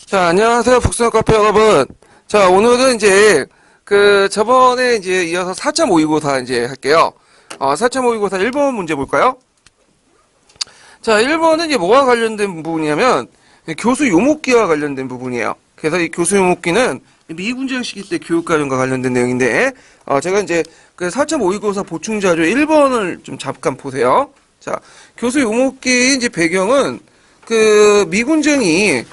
자, 안녕하세요. 북수영 카페 여러분. 자, 오늘은 이제, 저번에 이제 이어서 4차 모의고사 이제 할게요. 4차 모의고사 1번 문제 볼까요? 자, 1번은 이제 뭐와 관련된 부분이냐면, 교수 요목기와 관련된 부분이에요. 그래서 이 교수 요목기는 미군정 시기 때 교육과정과 관련된 내용인데, 제가 이제 4차 모의고사 보충자료 1번을 좀 잠깐 보세요. 자, 교수 요목기의 이제 배경은 미군정이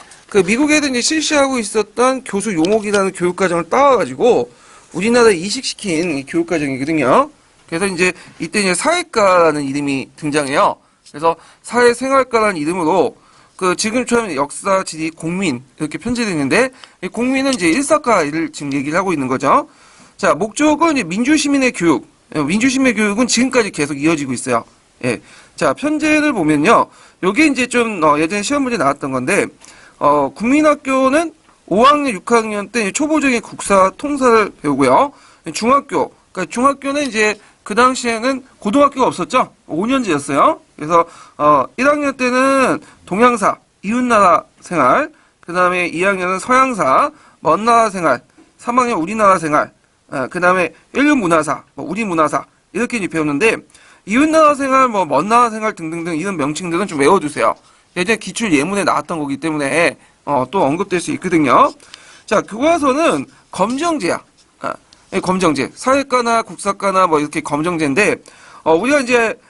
미국에서 이제 실시하고 있었던 교수 요목이라는 교육과정을 따와가지고 우리나라에 이식시킨 이 교육과정이거든요. 그래서 이제 이때 이제 사회과라는 이름이 등장해요. 그래서 사회생활과라는 이름으로 지금처럼 역사, 지리, 공민 이렇게 편제되어 있는데 이 공민은 이제 일사과를 지금 얘기를 하고 있는 거죠. 자, 목적은 이제 민주시민의 교육. 민주시민의 교육은 지금까지 계속 이어지고 있어요. 예. 자, 편제를 보면요. 요게 이제 좀 예전에 시험 문제 나왔던 건데 국민학교는 5학년, 6학년 때 초보적인 국사, 통사를 배우고요. 중학교, 그러니까 중학교는 이제 그 당시에는 고등학교가 없었죠. 5년제였어요. 그래서 1학년 때는 동양사, 이웃나라 생활, 그 다음에 2학년은 서양사, 먼 나라 생활, 3학년 우리나라 생활, 그 다음에 인류문화사, 우리문화사 이렇게 이제 배웠는데 이웃나라 생활, 먼 나라 생활 등등등 이런 명칭들은 좀 외워두세요. 예전에 기출 예문에 나왔던 거기 때문에 또 언급될 수 있거든요. 자, 교과서는 검정제야. 검정제. 사회과나 국사과나 이렇게 검정제인데 우리가 이제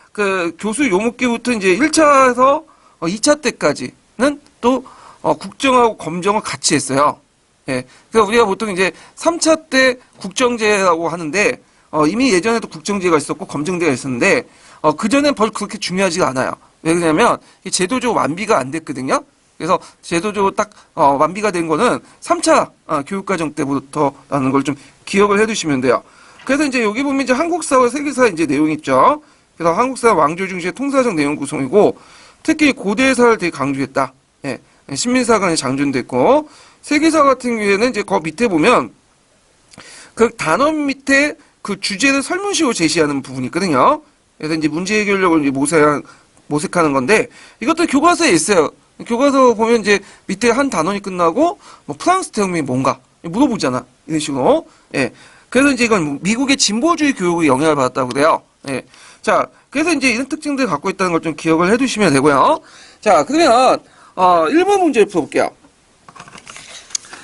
교수 요목기부터 이제 1차에서 2차 때까지는 또 국정하고 검정을 같이 했어요. 예. 그래서 우리가 보통 이제 3차 때 국정제라고 하는데 이미 예전에도 국정제가 있었고 검정제가 있었는데 그전엔 별로 그렇게 중요하지가 않아요. 왜 그러냐면 제도적으로 완비가 안 됐거든요. 그래서 제도적으로 딱 완비가 된 거는 3차 교육과정 때부터라는 걸 좀 기억을 해두시면 돼요. 그래서 이제 여기 보면 이제 한국사와 세계사 이제 내용이 있죠. 그래서 한국사 왕조 중시의 통사적 내용 구성이고 특히 고대사를 되게 강조했다. 예, 신민사관이 장준됐고 세계사 같은 경우에는 이제 그 밑에 보면 그 단원 밑에 그 주제를 설문식으로 제시하는 부분이 있거든요. 그래서 이제 문제 해결력을 이제 모색하는 건데 이것도 교과서에 있어요. 교과서 보면 이제 밑에 한 단원이 끝나고 프랑스 대혁명이 뭔가 물어보잖아. 이런 식으로. 예. 그래서 이제 이건 미국의 진보주의 교육에 영향을 받았다고 그래요. 예. 자, 그래서 이제 이런 특징들을 갖고 있다는 걸 좀 기억을 해두시면 되고요. 자, 그러면 1번 문제를 풀어볼게요.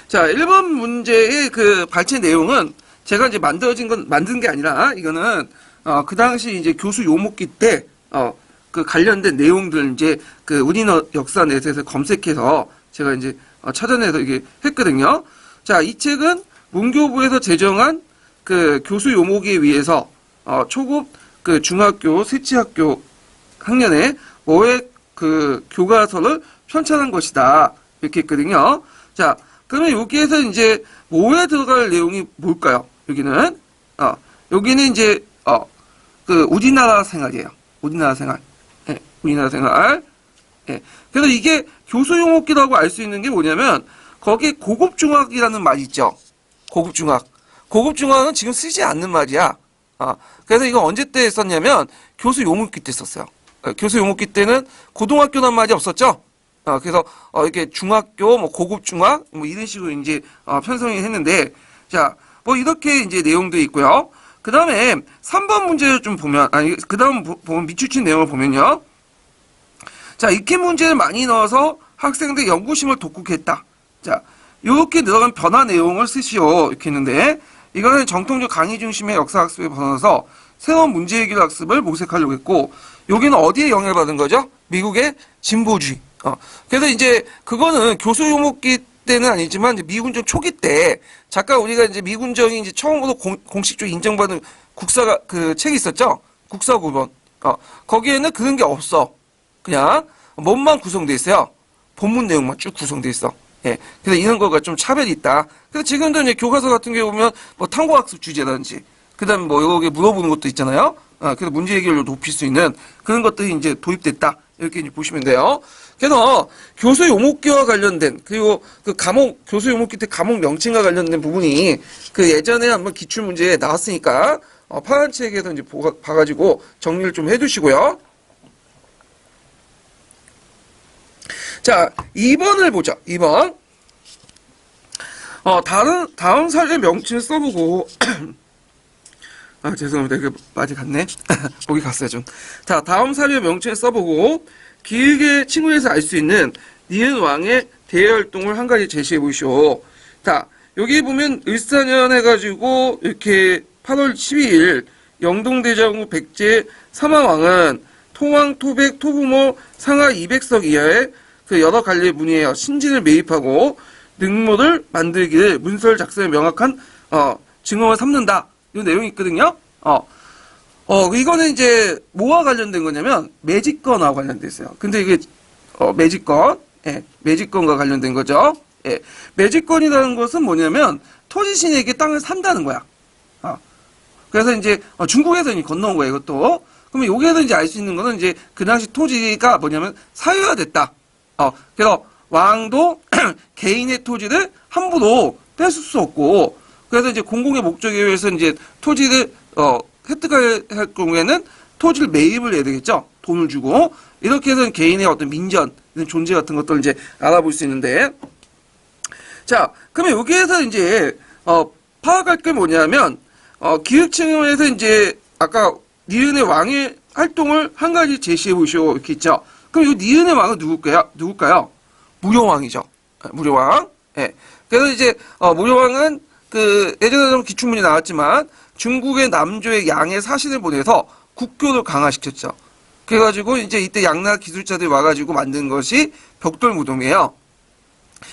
자, 1번 문제의 발제 내용은 제가 이제 만든 게 아니라 이거는 그 당시 이제 교수 요목기 때 관련된 내용들 이제 우리나라 역사 넷에서 검색해서 제가 이제 찾아내서 이게 했거든요. 자, 이 책은 문교부에서 제정한 교수 요목에 의해서 초급 중학교 세치학교 학년에 모의 교과서를 편찬한 것이다. 이렇게 했거든요. 자, 그러면 여기에서 이제 모에 들어갈 내용이 뭘까요? 여기는 이제 우리나라 생활이에요. 우리나라 생활. 예, 우리나라 생활. 예. 그래서 이게 교수 용어기라고 알 수 있는 게 뭐냐면 거기에 고급중학이라는 말이 있죠. 고급중학. 고급중학은 지금 쓰지 않는 말이야. 그래서 이거 언제 때 썼냐면 교수 용어기 때 썼어요. 교수 용어기 때는 고등학교란 말이 없었죠. 그래서 이렇게 중학교, 고급중학 이런 식으로 이제 편성이 했는데 자, 이렇게 이제 내용도 있고요. 그 다음에 3번 문제를 좀 보면, 그 다음 보면 밑줄친 내용을 보면요. 자, 익힌 문제를 많이 넣어서 학생들 연구심을 돋구겠다. 자, 요렇게 들어간 변화 내용을 쓰시오. 이렇게 했는데, 이거는 정통적 강의 중심의 역사학습에 벗어나서 새로운 문제 해결 학습을 모색하려고 했고, 여기는 어디에 영향을 받은 거죠? 미국의 진보주의. 그래서 이제 그거는 교수 요목기 때는 아니지만 이제 미군정 초기 때 잠깐 우리가 이제 미군정이 이제 처음으로 공식적으로 인정받은 국사가 책이 있었죠. 국사고본. 거기에는 그런 게 없어. 그냥 뭐만 구성돼 있어요. 본문 내용만 쭉 구성돼 있어. 예. 그래서 이런 거가 좀 차별이 있다. 그래서 지금도 이제 교과서 같은 경우 보면 탐구학습 주제라든지 그다음에 여기 물어보는 것도 있잖아요. 그래서 문제 해결률을 높일 수 있는 그런 것들이 이제 도입됐다. 이렇게 이제 보시면 돼요. 그래서 교수 요목기와 관련된 그리고 교수 요목기 때 과목 명칭과 관련된 부분이 예전에 한번 기출 문제에 나왔으니까 파란 책에서 이제 봐가지고 정리를 좀 해두시고요. 자, 2번을 보죠. 2번. 다음 사례 명칭을 써보고, 아, 죄송합니다. 이거 많이 갔네. 목이 갔어요, 좀. 자, 다음 사례 명칭을 써보고, 길게 친구에서 알 수 있는 니은 왕의 대활동을 한 가지 제시해 보시오. 자, 여기 보면 을사년 해가지고, 이렇게 8월 12일, 영동대장구 백제 사마왕은 토왕, 토백, 토부모, 상하 200석 이하의 그 여러 갈래 문의에 신진을 매입하고, 능모를 만들기를 문서 작성에 명확한 증언을 삼는다. 이 내용이 있거든요. 이거는 이제 뭐와 관련된 거냐면 매직건하고 관련돼 있어요. 근데 이게 매직건, 예, 매직건과 관련된 거죠. 예, 매직건이라는 것은 뭐냐면 토지신에게 땅을 산다는 거야. 그래서 이제 중국에서 이제 건너온 거예요. 이것도. 그러면 여기에서 이제 알 수 있는 거는 이제 그 당시 토지가 뭐냐면 사유화됐다. 그래서 왕도 개인의 토지를 함부로 뺏을 수 없고, 그래서 이제 공공의 목적에 의해서 이제 토지를 획득할 경우에는 토지를 매입을 해야 되겠죠. 돈을 주고. 이렇게 해서 개인의 어떤 민전, 존재 같은 것들을 이제 알아볼 수 있는데, 자, 그러면 여기에서 이제 파악할 게 뭐냐면 기획층에서 이제 아까 니은의 왕의 활동을 한 가지 제시해 보시오 이렇게 있죠. 그럼 이 니은의 왕은 누굴까요? 무령왕이죠. 무령왕. 예. 그래서 이제 무령왕은 그 예전에도 기출문이 나왔지만 중국의 남조의 양의 사신을 보내서 국교를 강화시켰죠. 그래가지고 이제 이때 양나라 기술자들이 와가지고 만든 것이 벽돌무덤이에요.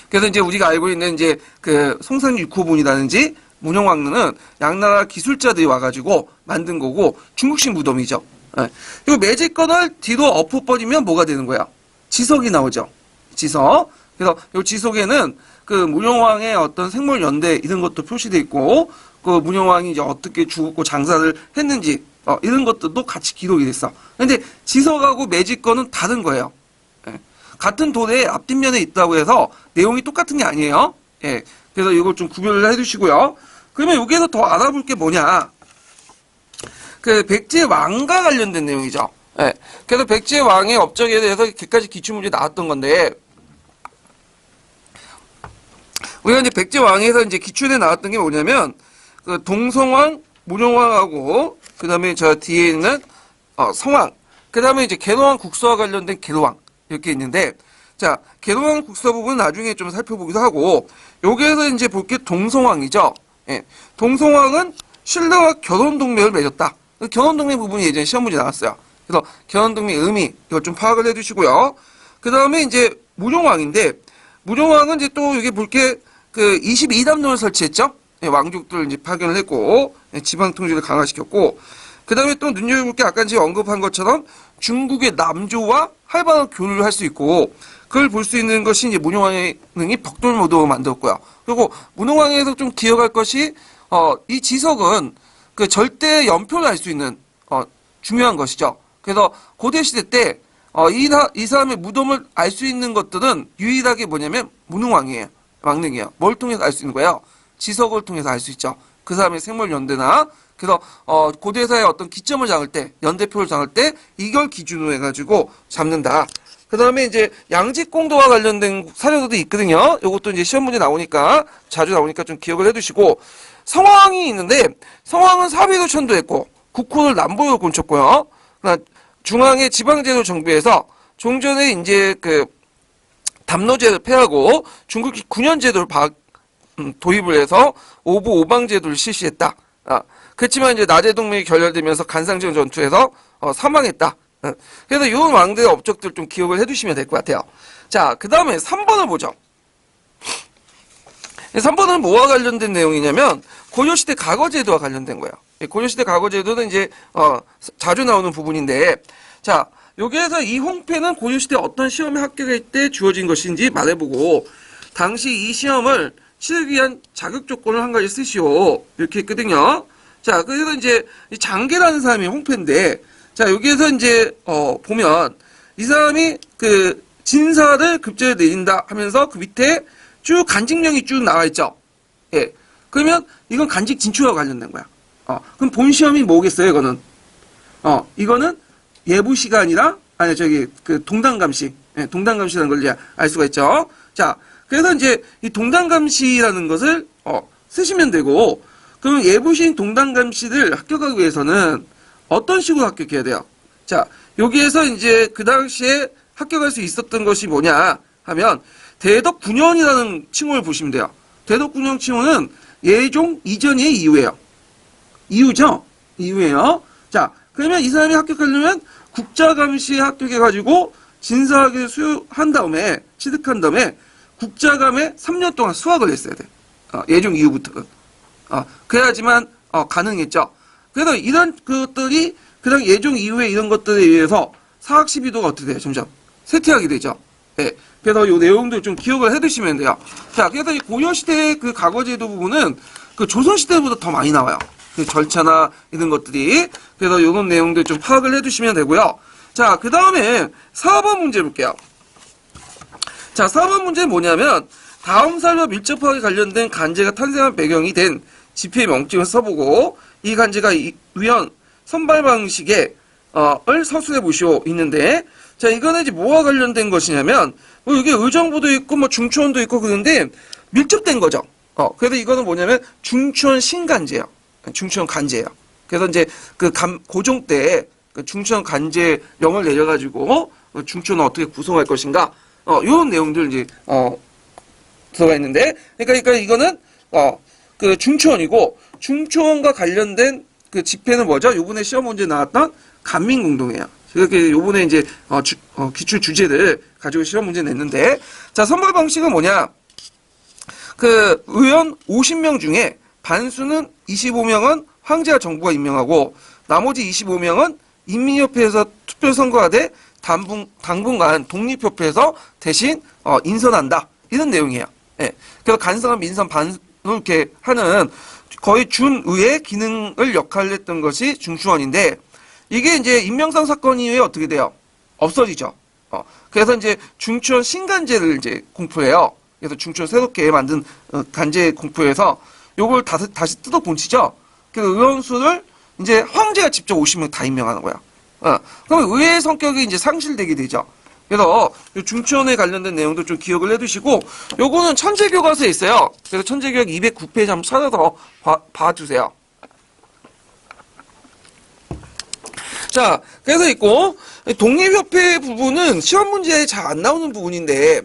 그래서 이제 우리가 알고 있는 이제 그 송산 6호분이라든지 문영왕릉은 양나라 기술자들이 와가지고 만든 거고 중국식 무덤이죠. 예. 그리고 매직건을 뒤로 엎어버리면 뭐가 되는 거야? 지석이 나오죠. 지석. 그래서 이 지석에는 그 문영왕의 어떤 생물 연대 이런 것도 표시돼 있고 그 문영왕이 이제 어떻게 죽고 장사를 했는지 이런 것들도 같이 기록이 됐어. 근데 지석하고 매직건은 다른 거예요. 예. 같은 돌의 앞뒷면에 있다고 해서 내용이 똑같은 게 아니에요. 예. 그래서 이걸 좀 구별을 해두시고요. 그러면 여기에서 더 알아볼 게 뭐냐? 그 백제 왕과 관련된 내용이죠. 예. 그래서 백제 왕의 업적에 대해서 개까지 기출문제 나왔던 건데, 우리가 이제 백제 왕에서 이제 기출에 나왔던 게 뭐냐면, 그 동성왕, 문영왕하고, 그 다음에 저 뒤에 있는, 성왕, 그 다음에 이제 계로왕 국서와 관련된 계로왕, 이렇게 있는데, 자, 계로왕 국서 부분은 나중에 좀 살펴보기도 하고, 여기에서 이제 볼 게 동성왕이죠. 예. 동성왕은 신라와 결혼동맹을 맺었다. 결혼동맹 부분이 예전에 시험 문제 나왔어요. 그래서 결혼동맹 의미, 이걸 좀 파악을 해 두시고요. 그 다음에 이제 무령왕인데, 무령왕은 이제 또 여기 볼 게 그 22담론을 설치했죠. 예, 왕족들 이제 파견을 했고, 예, 지방 통제를 강화시켰고, 그 다음에 또 눈여겨볼 게 아까 이제 언급한 것처럼 중국의 남조와 활발한 교류를 할 수 있고, 그걸 볼 수 있는 것이 이제 문영왕릉이 벽돌무덤을 만들었고요. 그리고 문영왕에서 좀 기억할 것이, 이 지석은 그 절대 연표를 알 수 있는, 중요한 것이죠. 그래서 고대시대 때, 이 사람의 무덤을 알 수 있는 것들은 유일하게 뭐냐면 문흥왕이에요. 왕릉이에요. 뭘 통해서 알 수 있는 거예요? 지석을 통해서 알 수 있죠. 그 사람의 생물 연대나, 그래서 고대사의 어떤 기점을 잡을 때, 연대표를 잡을 때 이걸 기준으로 해가지고 잡는다. 그 다음에 이제 양직공도와 관련된 사례도 있거든요. 이것도 이제 시험 문제 나오니까 자주 나오니까 좀 기억을 해두시고, 성왕이 있는데 성왕은 사비로 천도했고 국호를 남부로 곤쳤고요. 중앙의 지방제도 정비해서 종전에 이제 그 담노제를 폐하고 중국이 9년제도를 도입을 해서 오부 오방제도를 실시했다. 그렇지만 이제 나제동맹이 결렬되면서 간상전 전투에서 사망했다. 그래서 이 왕들의 업적들 좀 기억을 해두시면 될 것 같아요. 자, 그 다음에 3번을 보죠. 3번은 뭐와 관련된 내용이냐면 고려시대 과거제도와 관련된 거예요. 고려시대 과거제도는 이제 자주 나오는 부분인데, 자, 여기에서 이 홍패는 고려시대 어떤 시험에 합격할 때 주어진 것인지 말해보고, 당시 이 시험을 치르기 위한 자격 조건을 한 가지 쓰시오. 이렇게 했거든요. 자, 그래서 이제 장계라는 사람이 홍패인데, 자, 여기에서 이제 보면 이 사람이 그 진사를 급제를 내린다 하면서 그 밑에 쭉 간직령이 쭉 나와 있죠. 예. 그러면 이건 간직 진출과 관련된 거야. 그럼 본 시험이 뭐겠어요, 이거는? 이거는 예부시가 아니라, 아니, 그 동당감시. 예, 동단감시라는 걸 이제 알 수가 있죠. 자, 그래서 이제 이 동단감시라는 것을 쓰시면 되고, 그럼 예부시인 동단감시를 합격하기 위해서는 어떤 식으로 합격해야 돼요? 자, 여기에서 이제 그 당시에 합격할 수 있었던 것이 뭐냐 하면 대덕 9년이라는 칭호를 보시면 돼요. 대덕 9년 칭호는 예종 이전이에요, 이후에요? 이후죠? 이후에요. 자, 그러면 이 사람이 합격하려면 국자감시에 합격해가지고 진사학위를 수료한 다음에, 취득한 다음에 국자감에 3년 동안 수학을 했어야 돼. 예종 이후부터는. 그래야지만 가능했죠. 그래서 이런 것들이 그다음 예종 이후에 이런 것들에 의해서 사학 시비도가 어떻게 돼요? 점점 쇠퇴하게 되죠. 네. 그래서 이 내용들 좀 기억을 해두시면 돼요. 자, 그래서 이 고려시대의 그 과거제도 부분은 그 조선시대보다 더 많이 나와요. 그 절차나 이런 것들이. 그래서 이런 내용들 좀 파악을 해두시면 되고요. 자, 그 다음에 4번 문제 볼게요. 자, 4번 문제는 뭐냐면 다음 사례와 밀접하게 관련된 간제가 탄생한 배경이 된 지표의 명칭을 써보고 이 간제가 위헌 선발 방식에 을 서술해 보시오 있는데, 자, 이거는 이제 뭐와 관련된 것이냐면 뭐 이게 의정부도 있고 뭐 중추원도 있고 그런데 밀접된 거죠. 그래서 이거는 뭐냐면 중추원 신간제예요. 중추원 간제예요. 그래서 이제 그 고종 때 그 중추원 간제령을 내려가지고 중추원을 어떻게 구성할 것인가, 이런 내용들 이제 들어가 있는데, 그러니까 이거는 그 중추원이고, 중추원과 관련된 그 집회는 뭐죠? 요번에 시험 문제 나왔던 간민공동이에요. 이렇게 요번에 이제 기출 주제를 가지고 시험 문제 냈는데, 자, 선발 방식은 뭐냐? 그 의원 50명 중에 반수는 25명은 황제와 정부가 임명하고 나머지 25명은 인민협회에서 투표 선거하되 당분간 독립협회에서 대신 인선한다, 이런 내용이에요. 예. 그래서 간성한 민선 반을 이렇게 하는 거의 준의회 기능을 역할을 했던 것이 중추원인데, 이게 이제 임명상 사건 이후에 어떻게 돼요? 없어지죠. 그래서 이제 중추원 신간제를 이제 공포해요. 그래서 중추원 새롭게 만든 간제 공포에서 요걸 다시 뜯어 본치죠. 그래서 의원수를 이제 황제가 직접 50명 다 임명하는 거야. 그럼 의회의 성격이 이제 상실되게 되죠. 그래서 중추원에 관련된 내용도 좀 기억을 해두시고, 요거는 천재교과서에 있어요. 그래서 천재교과 209페이지 한번 찾아서 봐주세요. 자, 그래서 있고, 독립협회 부분은 시험 문제에 잘 안 나오는 부분인데,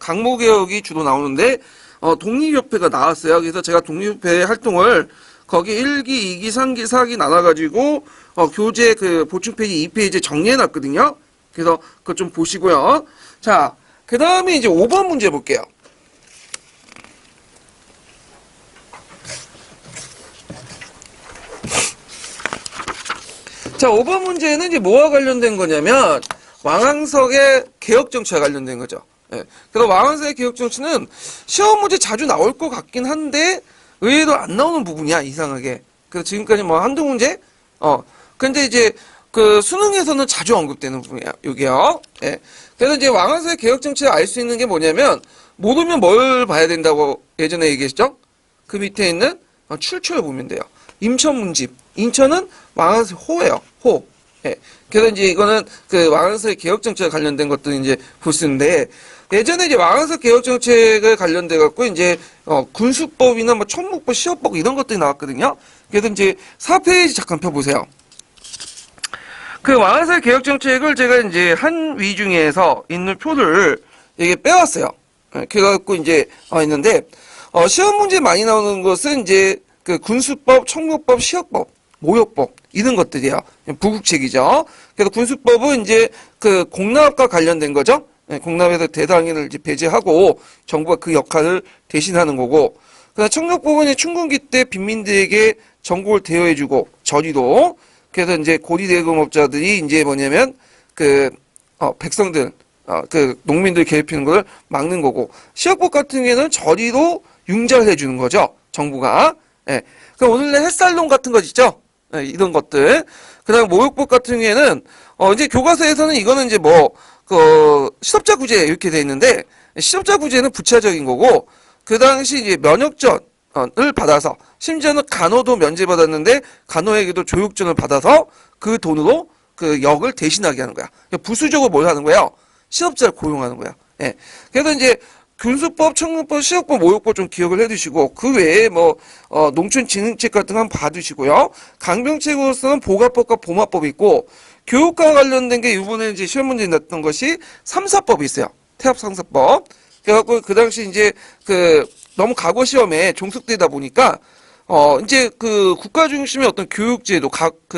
강모개혁이 주로 나오는데, 독립협회가 나왔어요. 그래서 제가 독립협회 활동을 거기 1기, 2기, 3기, 4기 나눠가지고, 교재 그 보충 페이지 2페이지에 정리해놨거든요. 그래서 그거 좀 보시고요. 자, 그 다음에 이제 5번 문제 볼게요. 자, 5번 문제는 이제 뭐와 관련된 거냐면 왕왕석의 개혁 정치와 관련된 거죠. 예. 그래서 왕왕석의 개혁 정치는 시험 문제 자주 나올 것 같긴 한데 의외로 안 나오는 부분이야, 이상하게. 그래서 지금까지 뭐 한두 문제? 근데 이제 그 수능에서는 자주 언급되는 부분이야, 여기요. 예. 그래서 이제 왕왕석의 개혁 정치를 알 수 있는 게 뭐냐면, 모르면 뭘 봐야 된다고 예전에 얘기했죠? 그 밑에 있는 출처를 보면 돼요. 임천 문집. 인천은 왕왕석 호예요, 호. 예. 그래서 이제 이거는 그 왕왕석의 개혁 정책에 관련된 것들 이제 볼 수 있는데, 예전에 이제 왕왕석 개혁 정책에 관련돼 갖고 이제 군수법이나 뭐 천목법, 시업법 이런 것들이 나왔거든요. 그래서 이제 4페이지 잠깐 펴보세요. 그 왕왕석 개혁 정책을 제가 이제 한 위 중에서 있는 표를 이게 빼왔어요. 그래갖고 이제 있는데, 시험 문제 많이 나오는 것은 이제 그 군수법, 청무법, 시역법, 모욕법 이런 것들이에요. 부국책이죠. 그래서 군수법은 이제 그 공납과 관련된 거죠. 공납에서 대당인을 이제 배제하고 정부가 그 역할을 대신하는 거고, 그다음 청력법은 춘군기 때 빈민들에게 정곡을 대여해주고 저리로, 그래서 이제 고리대금업자들이 이제 뭐냐면 그 백성들 그 농민들 괴롭히는 걸 막는 거고, 시역법 같은 경우에는 저리로 융자를 해주는 거죠, 정부가. 예. 그 오늘날 햇살론 같은 거 있죠? 예, 이런 것들. 그 다음 모욕법 같은 경우에는, 이제 교과서에서는 이거는 이제 시접자 구제 이렇게 돼 있는데, 시접자 구제는 부차적인 거고, 그 당시 이제 면역전을 받아서, 심지어는 간호도 면제받았는데, 간호에게도 조육전을 받아서 그 돈으로 그 역을 대신하게 하는 거야. 부수적으로 뭘 하는 거예요? 실업자를 고용하는 거야. 예. 그래서 이제 군수법, 청문법, 시역법, 모욕법 좀 기억을 해두시고 그 외에 뭐 농촌진흥책 같은 거 한번 봐두시고요. 강병책으로서는 보가법과 보마법이 있고 교육과 관련된 게 이번에 이제 시험 문제에 났던 것이 삼사법이 있어요. 태압상사법. 그래갖고 그 당시 이제 너무 과거 시험에 종속되다 보니까 이제 국가 중심의 어떤 교육제도,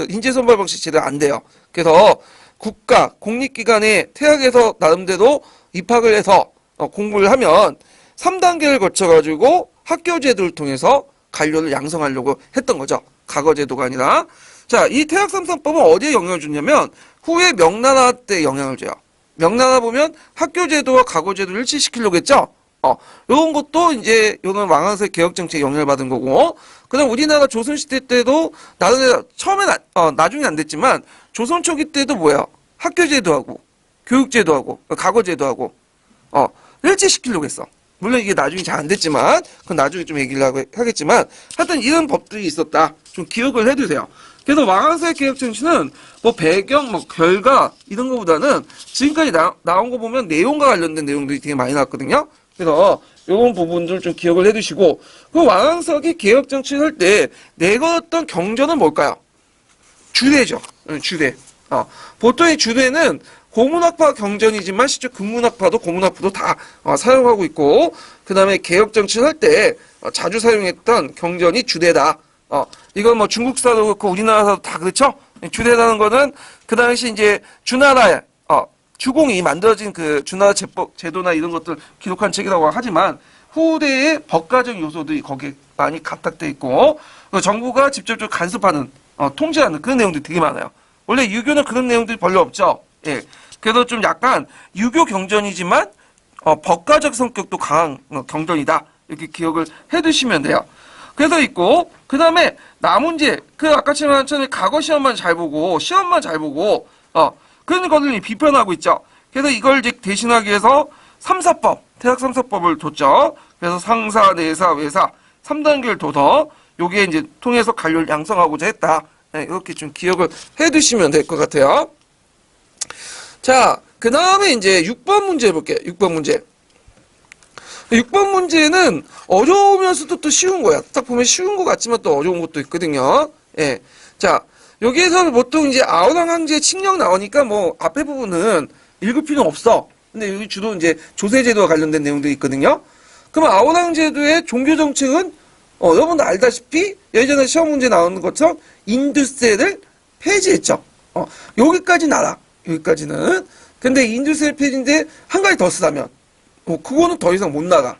인재 선발 방식 제대로 안 돼요. 그래서 국가, 공립기관에 퇴학해서 나름대로 입학을 해서 공부를 하면 3단계를 거쳐가지고 학교제도를 통해서 관료를 양성하려고 했던 거죠. 과거제도가 아니라. 자, 이 퇴학삼성법은 어디에 영향을 주냐면 후에 명나라 때 영향을 줘요. 명나라 보면 학교제도와 과거제도를 일치시키려고 했죠. 요런 것도 이제 요런 왕왕세 개혁정책에 영향을 받은 거고, 그 다음 우리나라 조선시대 때도 나중에 나중에 안 됐지만 조선 초기 때도 뭐예요? 학교제도하고 교육제도하고 과거제도하고 일치시키려고 했어. 물론 이게 나중에 잘 안 됐지만 그건 나중에 좀 얘기를 하겠지만 하여튼 이런 법들이 있었다. 좀 기억을 해두세요. 그래서 왕왕세 개혁정치는 뭐 배경, 뭐 결과 이런 거보다는 지금까지 나온 거 보면 내용과 관련된 내용들이 되게 많이 나왔거든요. 그래서 이런 부분들 좀 기억을 해두시고 그 왕왕석이 개혁정치를 할 때 내걸었던 경전은 뭘까요? 주례죠. 주례. 보통 이 주례는 고문학파 경전이지만 실제 국문학파도 고문학파도 다 사용하고 있고 그 다음에 개혁정치를 할 때 자주 사용했던 경전이 주례다. 이건 뭐 중국사도 그렇고 우리나라도 다 그렇죠? 주례라는 거는 그 당시 이제 주나라에 주공이 만들어진 그 주나라 제도나 이런 것들 기록한 책이라고 하지만 후대의 법가적 요소들이 거기에 많이 각탁돼 있고 정부가 직접적으로 간섭하는 통제하는 그런 내용들이 되게 많아요. 원래 유교는 그런 내용들이 별로 없죠. 예. 그래서 좀 약간 유교 경전이지만 법가적 성격도 강한 경전이다. 이렇게 기억을 해두시면 돼요. 그래서 있고 그 다음에 나문제 아까처럼 과거 시험만 잘 보고 시험만 잘 보고 그런 것들이 비판하고 있죠. 그래서 이걸 이제 대신하기 위해서 삼사법, 태학삼사법을 뒀죠. 그래서 상사, 내사, 외사 3단계를 둬서 요게 이제 통해서 관료를 양성하고자 했다. 네, 이렇게 좀 기억을 해두시면 될 것 같아요. 자, 그 다음에 이제 6번 문제 해볼게요. 6번 문제. 6번 문제는 어려우면서도 또 쉬운 거야. 딱 보면 쉬운 것 같지만 또 어려운 것도 있거든요. 예. 자, 여기에서 보통 이제 아우랑 황제의 칙령 나오니까 뭐 앞에 부분은 읽을 필요는 없어. 근데 여기 주로 이제 조세제도와 관련된 내용들이 있거든요. 그럼 아우랑 제도의 종교정책은 여러분도 알다시피 예전에 시험 문제 나오는 것처럼 인두세를 폐지했죠. 여기까지는 알아. 여기까지는. 근데 인두세 폐지인데 한 가지 더 쓰다면 그거는 더 이상 못 나가.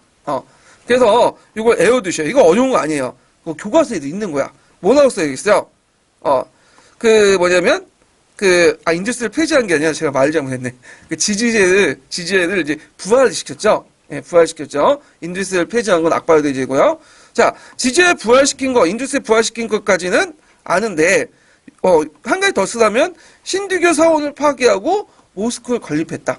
그래서 이걸 외워두셔요. 이거 어려운 거 아니에요. 교과서에도 있는 거야. 뭐라고 써야겠어요? 뭐냐면, 인두스를 폐지한 게 아니라 제가 말을 잘못했네. 지지제를 이제 부활을 시켰죠? 예, 부활시켰죠? 인두스를 폐지한 건 악바르대제고요. 자, 지지를 부활시킨 거, 인두스를 부활시킨 것까지는 아는데, 한 가지 더 쓰다면, 신두교 사원을 파괴하고 모스크를 건립했다.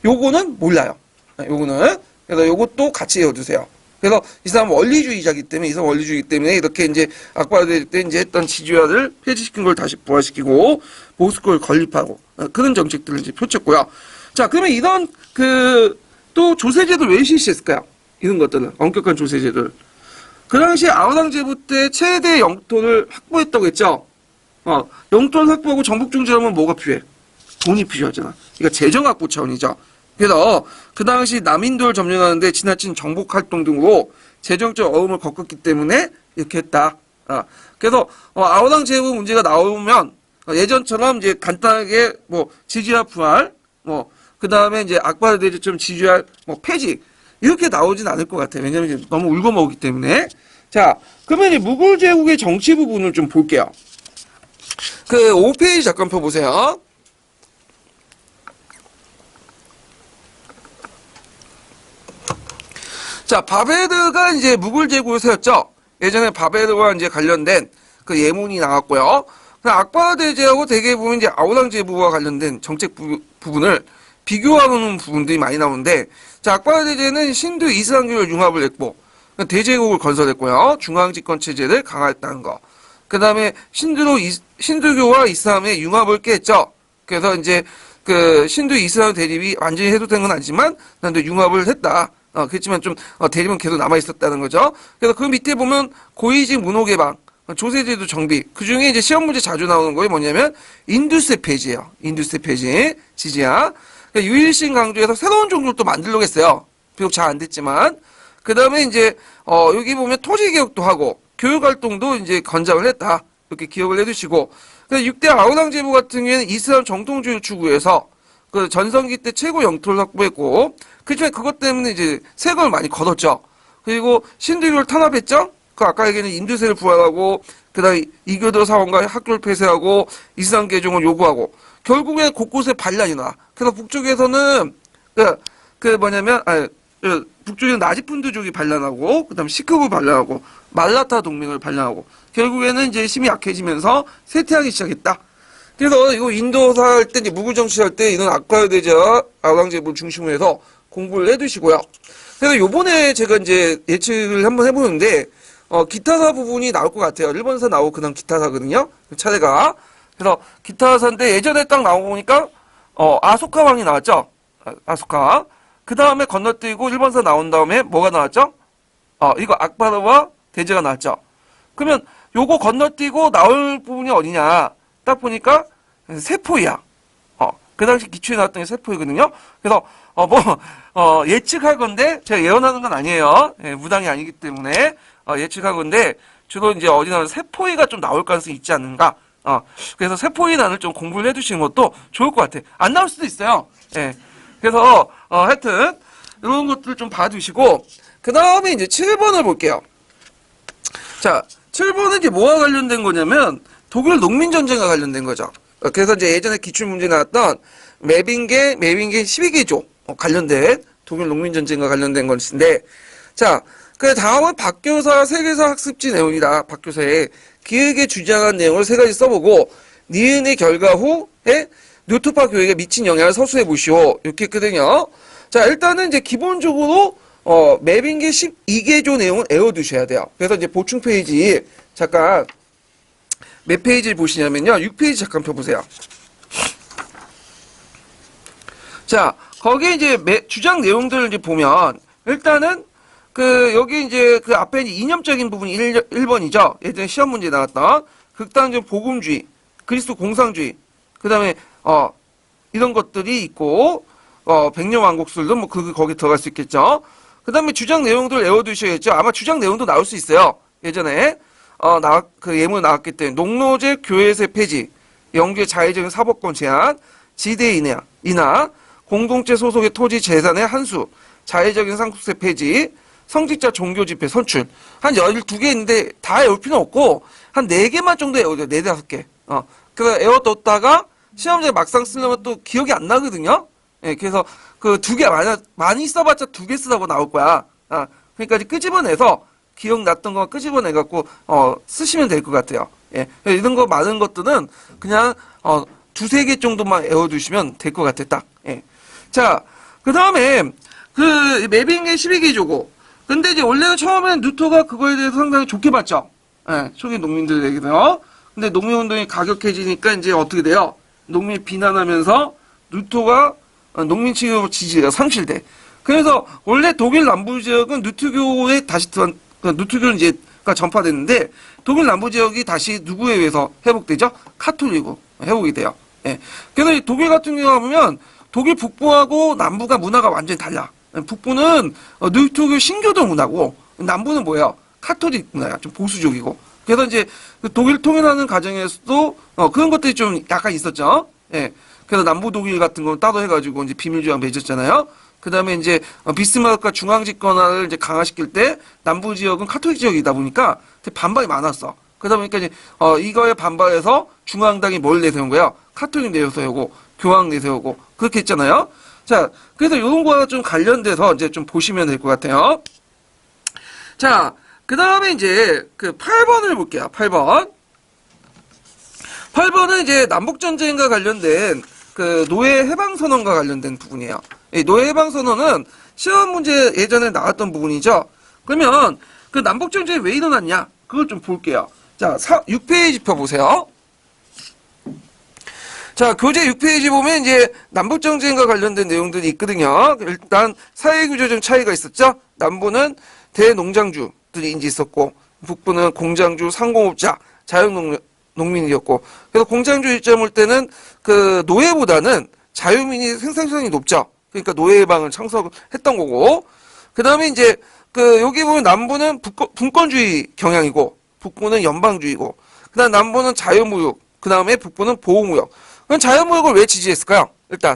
요거는 몰라요. 요거는. 그래서 요것도 같이 외워두세요. 그래서 이 사람은 원리주의자이기 때문에, 이 사람 원리주의이기 때문에 이렇게 이제 악바르 때 이제 했던 지주화를 폐지시킨 걸 다시 부활시키고 모스크를 건립하고 그런 정책들을 이제 펼쳤고요. 자, 그러면 이런 또 조세제도를 왜 실시했을까요? 이런 것들은 엄격한 조세제도를. 그 당시 아우랑제부 때 최대 영토를 확보했다고 했죠. 영토를 확보하고 정복중지하면 뭐가 필요해? 돈이 필요하잖아. 그러니까 재정 확보 차원이죠. 그래서 그 당시 남인도를 점령하는데 지나친 정복 활동 등으로 재정적 어려움을 겪었기 때문에 이렇게 했다. 그래서 아우랑 제부 문제가 나오면 예전처럼 이제 간단하게 뭐 지지와 부활, 그 다음에 이제 악바르 대제처럼 지지와 폐지 이렇게 나오진 않을 것 같아요. 왜냐면 이제 너무 울고 먹기 때문에. 자, 그러면 이제 무굴 제국의 정치 부분을 좀 볼게요. 5페이지 잠깐 펴보세요. 자, 바베르가 이제 무굴 제국을 세웠죠. 예전에 바베르와 이제 관련된 그 예문이 나왔고요. 악바르 대제하고 대개 보면 이제 아우랑 제부와 관련된 정책 부분을 비교하는 부분들이 많이 나오는데, 자, 악바르 대제는 신두 이슬람교를 융합을 했고, 대제국을 건설했고요. 중앙집권 체제를 강화했다는 거. 그 다음에 신두교와 이슬람의 융합을 꾀했죠. 그래서 이제 그 신도 이슬람 대립이 완전히 해소된 건 아니지만 난또 융합을 했다. 그렇지만 좀 대립은 계속 남아 있었다는 거죠. 그래서 그 밑에 보면 고위직 문호 개방, 조세제도 정비. 그 중에 이제 시험 문제 자주 나오는 거에 뭐냐면 인두세 폐지예요. 인두세 폐지, 지지야. 그러니까 유일신 강조해서 새로운 종교를 또 만들려고 했어요. 비록 잘 안 됐지만. 그 다음에 이제 여기 보면 토지 개혁도 하고 교육 활동도 이제 건장을 했다. 이렇게 기억을 해두시고. 그래서 6대 아우랑제부 같은 경우에는 이슬람 정통주의를 추구해서 그 전성기 때 최고 영토를 확보했고, 그렇지만 그것 때문에 이제 세금을 많이 걷었죠. 그리고 신도교를 탄압했죠. 그 아까 얘기는 인두세를 부활하고, 그다음에 이교도 사원과 학교를 폐쇄하고, 이슬람 개종을 요구하고, 결국에 곳곳에 반란이 나. 그래서 북쪽에서는 북쪽에는 나지푼드족이 반란하고, 그다음에 시크부 반란하고, 말라타 동맹을 반란하고, 결국에는 이제 힘이 약해지면서 쇠퇴하기 시작했다. 그래서 이거 인도사 할 때, 이제 무굴 정치할 때 이런 아쿠아대자 아우랑제부를 중심으로 해서 공부를 해두시고요. 그래서 요번에 제가 이제 예측을 한번 해보는데, 기타사 부분이 나올 것 같아요. 1번사 나오고 그다음 기타사거든요. 차례가. 그래서 기타사인데 예전에 딱 나오고 보니까, 아소카 왕이 나왔죠. 아소카. 그 다음에 건너뛰고 1번사 나온 다음에 뭐가 나왔죠? 이거 악바르와 대제가 나왔죠. 그러면 요거 건너뛰고 나올 부분이 어디냐? 딱 보니까 세포이야. 그 당시 기초에 나왔던 게 세포이거든요. 그래서 예측할 건데 제가 예언하는 건 아니에요. 예, 무당이 아니기 때문에 예측할 건데 주로 이제 어디 나오는 세포이가 좀 나올 가능성이 있지 않는가. 그래서 세포이 난을 좀 공부를 해두시는 것도 좋을 것 같아. 안 나올 수도 있어요. 예. 그래서 하여튼 이런 것들 좀 봐두시고 그 다음에 이제 7번을 볼게요. 자, 7번은 이제 뭐와 관련된 거냐면 독일 농민전쟁과 관련된 거죠. 그래서 이제 예전에 기출문제 나왔던 메빙게 12개조 관련된 독일 농민전쟁과 관련된 것인데, 자, 그 다음은 박교사 세계사 학습지 내용이다. 박교사의 기획에 주장한 내용을 세 가지 써보고 니은의 결과 후에 뉴토파 교육에 미친 영향을 서술해 보시오. 이렇게 했거든요. 자, 일단은 이제 기본적으로 메빙게 12개조 내용을 외워두셔야 돼요. 그래서 이제 보충 페이지 잠깐 몇 페이지를 보시냐면요. 6페이지 잠깐 펴보세요. 자, 거기에 이제 주장 내용들을 이제 보면, 일단은, 여기 이제 앞에 이제 이념적인 부분이 1번이죠. 예전에 시험 문제 나왔던, 극단적 복음주의, 그리스도 공산주의, 그 다음에, 이런 것들이 있고, 백년왕국술도 뭐, 거기 들어갈 수 있겠죠. 그 다음에 주장 내용들을 외워두셔야겠죠. 아마 주장 내용도 나올 수 있어요. 예전에. 예문 나왔기 때문에 농노제 교회세 폐지, 영주의 자의적인 사법권 제한, 지대 인하, 공동체 소속의 토지 재산의 한수, 자의적인 상속세 폐지, 성직자 종교 집회 선출. 한 12개 있는데 다 외울 필요는 없고 한 4개만 정도 외워요. 4, 5개. 그래서 외워뒀다가 시험장에 막상 쓰려면 또 기억이 안 나거든요. 예, 그래서 그 2개 많이 써봤자 2개 쓰라고 나올 거야. 그러니까 이제 끄집어내서 기억났던 거 끄집어내갖고, 쓰시면 될 것 같아요. 예. 이런 거 많은 것들은 그냥, 2, 3개 정도만 외워두시면 될 것 같아, 딱. 예. 자, 그 다음에, 매빙의 12개조고. 근데 이제 원래는 처음엔 뉴토가 그거에 대해서 상당히 좋게 봤죠. 예. 초기 농민들에게서. 근데 농민운동이 가격해지니까 이제 어떻게 돼요? 농민 비난하면서 뉴토가 농민 측의 지지가 상실돼. 그래서 원래 독일 남부 지역은 누트교에 다시 누트교는 이제 전파됐는데 독일 남부 지역이 다시 누구에 의해서 회복되죠? 카톨릭으로 회복이 돼요. 예. 그래서 독일 같은 경우 보면 독일 북부하고 남부가 문화가 완전히 달라. 북부는 누트교 신교도 문화고 남부는 뭐예요? 카톨릭 문화야. 좀 보수적이고. 그래서 이제 독일 통일하는 과정에서도 그런 것들이 좀 약간 있었죠. 예. 그래서 남부 독일 같은 건 따로 해가지고 이제 비밀조약 맺었잖아요. 그 다음에 이제 비스마르크가 중앙집 권한을 이제 강화시킬 때 남부 지역은 카톨릭 지역이다 보니까 반발이 많았어. 그러다 보니까 이제 이거에 반발해서 중앙당이 뭘 내세운 거야? 카톨릭 내세우고 교황 내세우고 그렇게 했잖아요. 자, 그래서 이런 거와 좀 관련돼서 이제 좀 보시면 될 것 같아요. 자, 그 다음에 이제 8번을 볼게요. 8번. 8번은 이제 남북전쟁과 관련된 노예 해방선언과 관련된 부분이에요. 이 노예 해방선언은 시험 문제 예전에 나왔던 부분이죠. 그러면 남북전쟁이 왜 일어났냐? 그걸 좀 볼게요. 자, 6페이지 펴보세요. 자, 교재 6페이지 보면 이제 남북정쟁과 관련된 내용들이 있거든요. 일단 사회구조적 차이가 있었죠. 남부는 대농장주들이 이제 있었고, 북부는 공장주, 상공업자, 자유농민이었고, 그래서 공장주 입장 볼 때는 그 노예보다는 자유민이 생산성이 높죠. 그러니까 노예방을 창설했던 거고, 그 다음에 이제 그 여기 보면 남부는 분권주의 경향이고, 북부는 연방주의고, 그 다음 남부는 자유무역, 그 다음에 북부는 보호무역. 그럼 자유무역을 왜 지지했을까요? 일단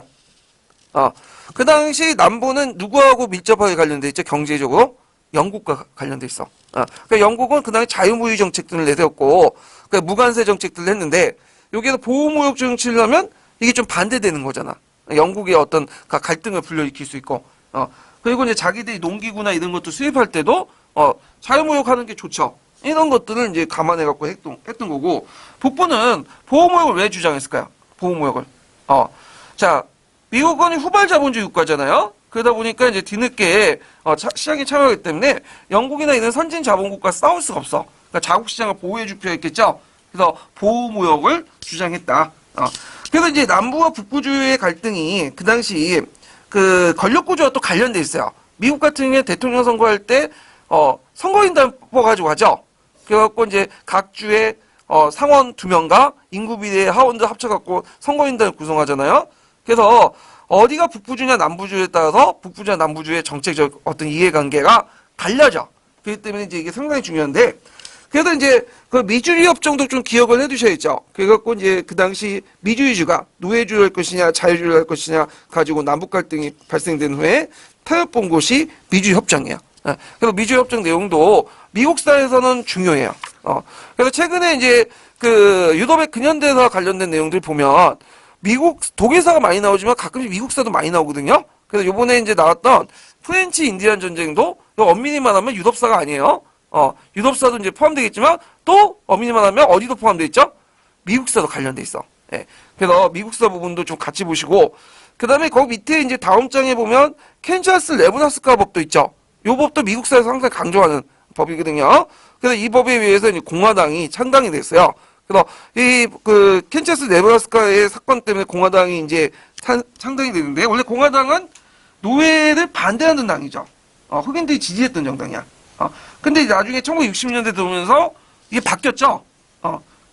그 당시 남부는 누구하고 밀접하게 관련돼 있죠? 경제적으로 영국과 관련돼 있어. 그러니까 영국은 그 당시 자유무역 정책들을 내세웠고, 그러니까 무관세 정책들을 했는데, 여기에서 보호무역 정책을 하면 이게 좀 반대되는 거잖아. 영국의 어떤 갈등을 불러일으킬 수 있고, 그리고 이제 자기들이 농기구나 이런 것도 수입할 때도 자유무역하는 게 좋죠. 이런 것들을 이제 감안해갖고 했던 거고, 북부는 보호무역을 왜 주장했을까요? 보호무역을. 자, 미국은 후발 자본주의 국가잖아요. 그러다 보니까 이제 뒤늦게 시장에 참여하기 때문에 영국이나 이런 선진 자본국과 싸울 수가 없어. 그러니까 자국 시장을 보호해줄 필요가 있겠죠. 그래서 보호무역을 주장했다. 그래서 이제 남부와 북부주의의 갈등이 그 당시 그 권력구조와 또 관련돼 있어요. 미국 같은 경우에 대통령 선거할 때 선거인단 뽑아가지고 하죠. 그래갖고 이제 각 주의 상원 2명과 인구 비례의 하원들 합쳐갖고 선거인단을 구성하잖아요. 그래서 어디가 북부주냐 남부주에 따라서 북부주냐 남부주의 정책적 어떤 이해관계가 달라져. 그렇기 때문에 이제 이게 상당히 중요한데, 그래도 이제 그 미주리 협정도 좀 기억을 해두셔야죠. 그래갖고 이제 그 당시 미주의주가 노예주의를 할 것이냐 자유주의를 할 것이냐 가지고 남북 갈등이 발생된 후에 타협본 곳이 미주리 협정이에요. 그래서 미주리 협정 내용도 미국사에서는 중요해요. 그래서 최근에 이제 그 유도백 근현대사 관련된 내용들 보면 독일사가 많이 나오지만 가끔씩 미국사도 많이 나오거든요. 그래서 요번에 이제 나왔던 프렌치 인디안 전쟁도 엄밀히만 하면 유럽사가 아니에요. 유럽사도 이제 포함되겠지만 또 엄밀히만 하면 어디도 포함되어 있죠? 미국사도 관련돼 있어. 예. 그래서 미국사 부분도 좀 같이 보시고, 그 다음에 거기 밑에 이제 다음 장에 보면 캔자스 레브라스카 법도 있죠. 요 법도 미국사에서 항상 강조하는 법이거든요. 그래서 이 법에 의해서 이제 공화당이 창당이 됐어요. 그래서 이 그 캔자스 네브라스카의 사건 때문에 공화당이 이제 창당이 되는데, 원래 공화당은 노예를 반대하는 당이죠. 흑인들이 지지했던 정당이야. 근데 나중에 1960년대 들어오면서 이게 바뀌었죠.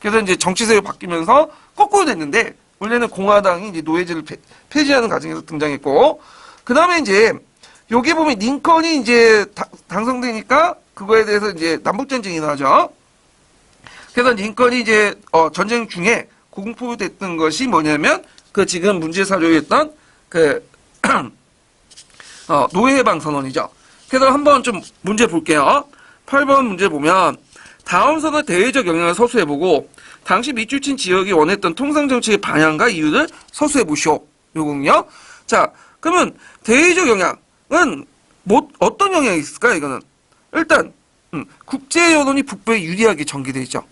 그래서 이제 정치세가 바뀌면서 거꾸로 됐는데, 원래는 공화당이 이제 노예제를 폐지하는 과정에서 등장했고, 그 다음에 이제 여기 보면 링컨이 이제 당선되니까 그거에 대해서 이제 남북전쟁이 나죠. 그래서 링컨이 이제 전쟁 중에 공포됐던 것이 뭐냐면 그 지금 문제 사조였던 그 노예 해방 선언이죠. 그래서 한번 좀 문제 볼게요. 8번 문제 보면 다음 선언의 대외적 영향을 서술해보고 당시 밑줄친 지역이 원했던 통상정책의 방향과 이유를 서술해보시오. 요거는요. 자, 그러면 대외적 영향은 어떤 영향이 있을까요? 이거는 일단 국제 여론이 북부에 유리하게 전개되어 있죠.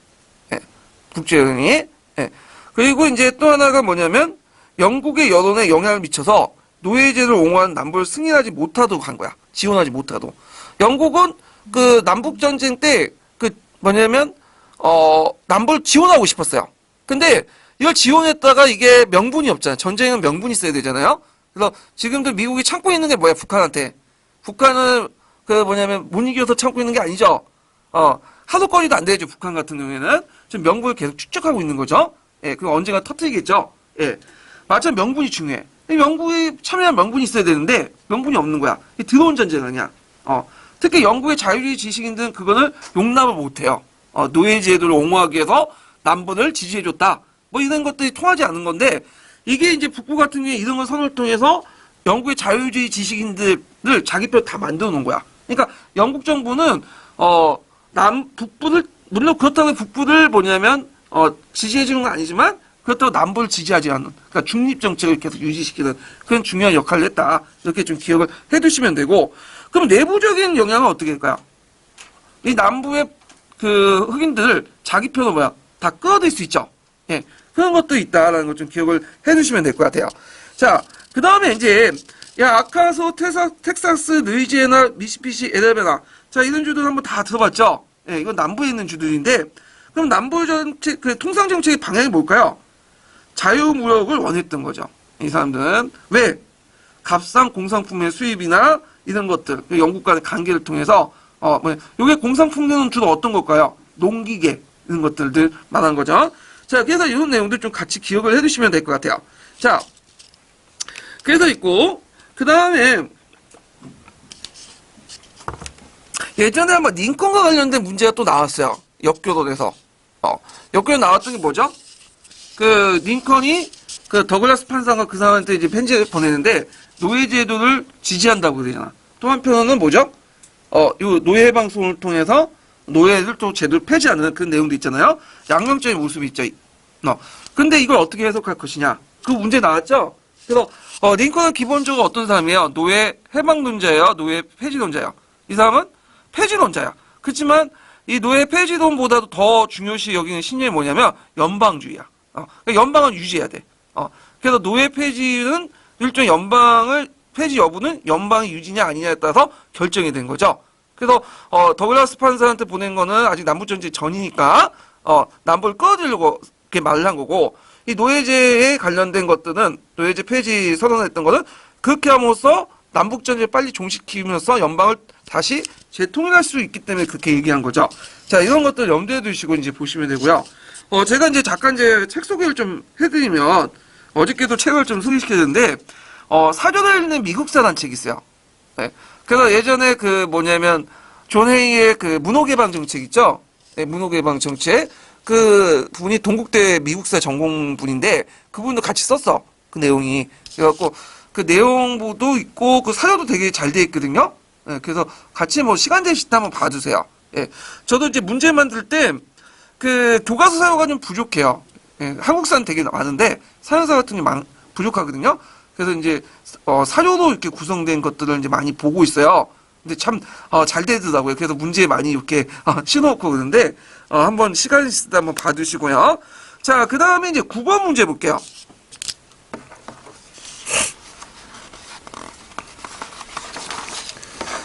예, 국제 여론이. 예. 그리고 이제 또 하나가 뭐냐면 영국의 여론에 영향을 미쳐서 노예제를 옹호한 남부를 승인하지 못하도록 한 거야. 지원하지 못하도록. 영국은 그 남북전쟁 때 그 뭐냐면 남부를 지원하고 싶었어요. 근데 이걸 지원했다가 이게 명분이 없잖아요. 전쟁은 명분이 있어야 되잖아요. 그래서 지금도 미국이 참고 있는 게 뭐야? 북한한테. 북한은 그 뭐냐면 못 이겨서 참고 있는 게 아니죠. 하도권이도 안 되죠. 북한 같은 경우에는 지금 명분을 계속 축적하고 있는 거죠. 예, 그럼 언젠가 터뜨리겠죠. 예, 마찬 명분이 중요해. 영국이 참여한 명분이 있어야 되는데 명분이 없는 거야. 이 드러운 전쟁 아니야. 특히 영국의 자유주의 지식인들은 그거를 용납을 못해요. 노예 제도를 옹호하기 위해서 남부를 지지해줬다. 뭐 이런 것들이 통하지 않는 건데, 이게 이제 북부 같은 경우에 이런 걸 선을 통해서 영국의 자유주의 지식인들을 자기 표 다 만들어 놓은 거야. 그러니까 영국 정부는 북부를 물론 그렇다고 북부를 뭐냐면 지지해주는 건 아니지만 그렇다고 남부를 지지하지 않는, 그러니까 중립 정책을 계속 유지시키는 그런 중요한 역할을 했다. 이렇게 좀 기억을 해두시면 되고, 그럼 내부적인 영향은 어떻게 될까요? 이 남부의 그 흑인들을 자기 표로 뭐야 다 끌어들 수 있죠. 예, 그런 것도 있다라는 걸 좀 기억을 해두시면 될 것 같아요. 자, 그 다음에 이제 아카소, 텍사스, 루이지애나, 미시시피, 애달베나, 자 이런 주들 한번 다 들어봤죠. 예, 이건 남부에 있는 주들인데, 그럼 남부 정책 그 통상 정책의 방향이 뭘까요? 자유무역을 원했던 거죠. 이 사람들은. 왜? 값싼 공산품의 수입이나 이런 것들, 영국 간의 관계를 통해서, 요게 공산품들은 주로 어떤 걸까요? 농기계, 이런 것들을 말하는 거죠. 자, 그래서 이런 내용들 좀 같이 기억을 해두시면 될 것 같아요. 자, 그래서 있고, 그 다음에, 예전에 한번 링컨과 관련된 문제가 또 나왔어요. 역교론에서. 역교론 나왔던 게 뭐죠? 그, 링컨이 그 더글라스 판사가 그 사람한테 이제 편지를 보내는데, 노예제도를 지지한다고 그러잖아. 또 한편으로는 뭐죠? 요 노예 방송을 통해서 노예를 또 제대로 폐지하는 그런 내용도 있잖아요. 양면적인 모습이 있죠. 근데 이걸 어떻게 해석할 것이냐? 그 문제 나왔죠? 그래서, 링컨은 기본적으로 어떤 사람이에요? 노예 해방론자예요? 노예 폐지론자예요? 이 사람은 폐지론자야. 그렇지만 이 노예 폐지론보다도 더 중요시 여기는 신념이 뭐냐면 연방주의야. 그러니까 연방은 유지해야 돼. 그래서 노예 폐지는 일종 연방을 폐지 여부는 연방이 유지냐 아니냐에 따라서 결정이 된 거죠. 그래서 더글라스 판사한테 보낸 거는 아직 남북전쟁 전이니까 남북을 끌어들이려고 이렇게 말을 한 거고, 이 노예제에 관련된 것들은 노예제 폐지 선언했던 거는 그렇게 함으로써 남북전쟁을 빨리 종식시키면서 연방을 다시 재통일할 수 있기 때문에 그렇게 얘기한 거죠. 자, 이런 것들 염두에 두시고 이제 보시면 되고요. 제가 이제 잠깐 이제 책 소개를 좀 해드리면, 어저께도 책을 좀 소개시켰는데, 사전을 읽는 미국사라는 책이 있어요. 네. 그래서 예전에 그 뭐냐면, 존 헤이의 그 문호개방 정책 있죠? 네, 문호개방 정책. 그 분이 동국대 미국사 전공 분인데, 그분도 같이 썼어. 그 내용이. 그래갖고, 그 내용도 있고, 그 사료도 되게 잘 돼 있거든요? 네, 그래서 같이 뭐 시간 되실 때 한번 봐주세요. 예. 저도 이제 문제 만들 때, 그 교과서 사료가 좀 부족해요. 예, 한국사는 되게 많은데 사연사 같은 게 부족하거든요. 그래서 이제 사료로 이렇게 구성된 것들을 이제 많이 보고 있어요. 근데 참 잘 되더라고요. 그래서 문제 많이 이렇게 씌워놓고 그러는데 한번 시간 있을 때 한번 봐두시고요. 자, 그 다음에 이제 9번 문제 볼게요.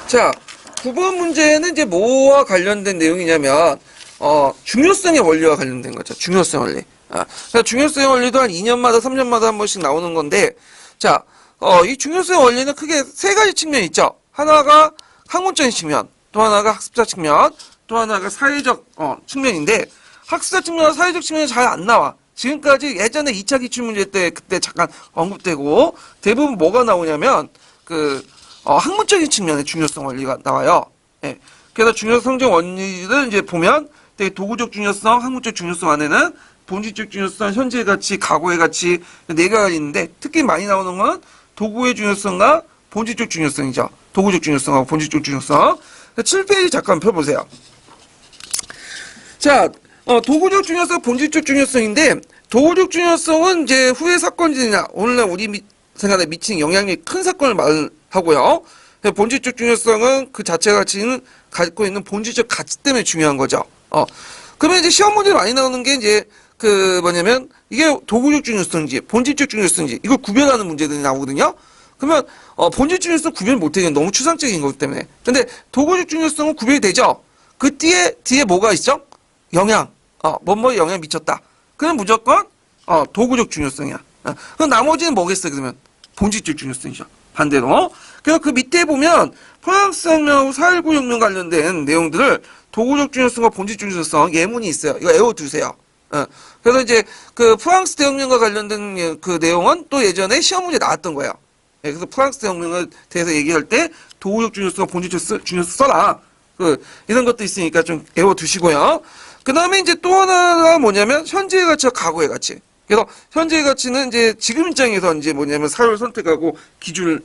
자, 9번 문제는 이제 뭐와 관련된 내용이냐면 중요성의 원리와 관련된 거죠. 중요성 원리. 그래서 중요성의 원리도 한 2년마다, 3년마다 한 번씩 나오는 건데, 자, 이 중요성의 원리는 크게 세 가지 측면이 있죠. 하나가 학문적인 측면, 또 하나가 학습자 측면, 또 하나가 사회적, 측면인데, 학습자 측면과 사회적 측면이 잘 안 나와. 지금까지 예전에 2차 기출문제 때, 그때 잠깐 언급되고, 대부분 뭐가 나오냐면, 학문적인 측면의 중요성 원리가 나와요. 예. 그래서 중요성적 원리를 이제 보면, 되게 도구적 중요성, 학문적 중요성 안에는 본질적 중요성, 현재의 가치, 과거의 가치 네 가지가 있는데 특히 많이 나오는 건 도구의 중요성과 본질적 중요성이죠. 도구적 중요성하고 본질적 중요성. 7페이지 잠깐 펴보세요. 자, 도구적 중요성, 본질적 중요성인데 도구적 중요성은 이제 후의 사건이나 오늘날 우리 생활에 미치는 영향력이 큰 사건을 말하고요. 본질적 중요성은 그 자체 가치는 갖고 있는 본질적 가치 때문에 중요한 거죠. 그러면 이제 시험 문제 많이 나오는 게 이제 뭐냐면 이게 도구적 중요성인지 본질적 중요성인지 이걸 구별하는 문제들이 나오거든요. 그러면 본질적 중요성 구별 못해요. 너무 추상적인 거기 때문에. 근데 도구적 중요성은 구별이 되죠. 그 뒤에 뭐가 있죠? 영향. 뭐뭐에 영향 미쳤다. 그럼 무조건 도구적 중요성이야. 그럼 나머지는 뭐겠어요? 그러면 본질적 중요성이죠. 반대로. 그래서 그 밑에 보면 프랑스 혁명하고 4.19 혁명 관련된 내용들을 도구적 중요성과 본질적 중요성 예문이 있어요. 이거 외워두세요. 그래서 이제 그 프랑스 대혁명과 관련된 그 내용은 또 예전에 시험 문제 나왔던 거예요. 그래서 프랑스 대혁명에 대해서 얘기할 때 도구적 중요성과 본질적 중요성 써라. 이런 것도 있으니까 좀 외워두시고요. 그 다음에 이제 또 하나가 뭐냐면 현재의 가치와 과거의 가치. 그래서 현재의 가치는 이제 지금 입장에서 이제 뭐냐면 사회를 선택하고 기준을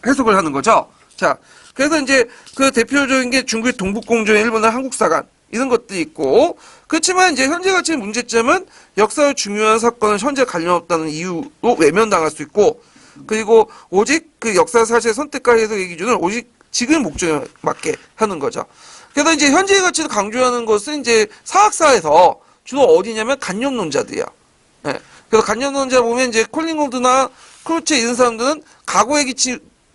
해석을 하는 거죠. 자, 그래서 이제 그 대표적인 게 중국의 동북공조의 일본의 한국사관 이런 것들이 있고, 그렇지만 이제 현재 가치의 문제점은 역사의 중요한 사건은 현재 관련 없다는 이유로 외면당할 수 있고, 그리고 오직 그 역사 사실의 선택과 해석의 기준을 오직 지금 목적에 맞게 하는 거죠. 그래서 이제 현재의 가치를 강조하는 것은 이제 사학사에서 주로 어디냐면 간념론자들이야. 예. 그래서 간념론자 보면 이제 콜링우드나 크루체 이런 사람들은 과거의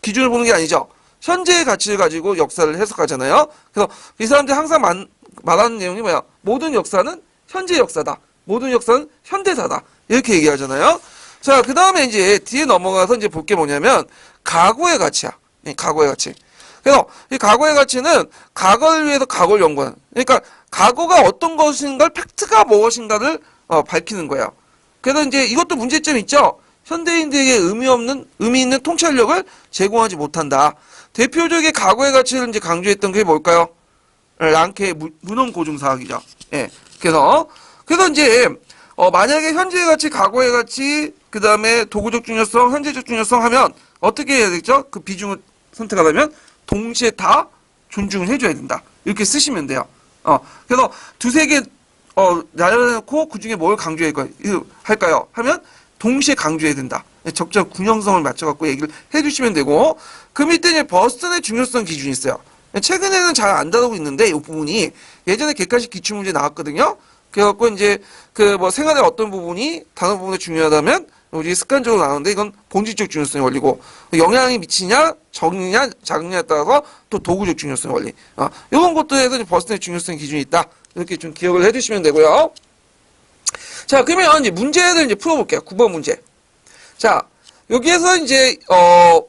기준을 보는 게 아니죠. 현재의 가치를 가지고 역사를 해석하잖아요. 그래서 이 사람들이 항상 말하는 내용이 뭐야? 모든 역사는 현재 역사다. 모든 역사는 현대사다. 이렇게 얘기하잖아요. 자, 그 다음에 이제 뒤에 넘어가서 이제 볼 게 뭐냐면 과거의 가치야. 과거의 가치. 그래서 이 과거의 가치는 과거를 위해서 과거를 연구하는. 그러니까 과거가 어떤 것인가, 팩트가 무엇인가를 밝히는 거예요. 그래서 이제 이것도 문제점이 있죠. 현대인들에게 의미 있는 통찰력을 제공하지 못한다. 대표적인 과거의 가치를 이제 강조했던 게 뭘까요? 랑케의 문헌 고증사학이죠. 예. 그래서 이제 만약에 현재의 가치, 과거의 가치, 그 다음에 도구적 중요성, 현재적 중요성 하면 어떻게 해야 되죠? 그 비중을 선택하려면 동시에 다 존중을 해줘야 된다. 이렇게 쓰시면 돼요. 그래서 두세 개 나열해놓고 그 중에 뭘 할까요? 하면 동시에 강조해야 된다. 적절한 균형성을 맞춰갖고 얘기를 해주시면 되고, 그 밑에 이제 버스턴의 중요성 기준이 있어요. 최근에는 잘 안 다루고 있는데 이 부분이 예전에 객관식 기출문제 나왔거든요. 그래갖고 이제 그 뭐 생활의 어떤 부분이 다른 부분에 중요하다면 우리 습관적으로 나오는데 이건 본질적 중요성의 원리고, 영향이 미치냐 적냐 작느냐에 따라서 또 도구적 중요성의 원리. 이런 것들에서 버스턴의 중요성 기준이 있다. 이렇게 좀 기억을 해두시면 되고요. 자, 그러면 이제 문제를 이제 풀어볼게요. 9번 문제. 자, 여기에서 이제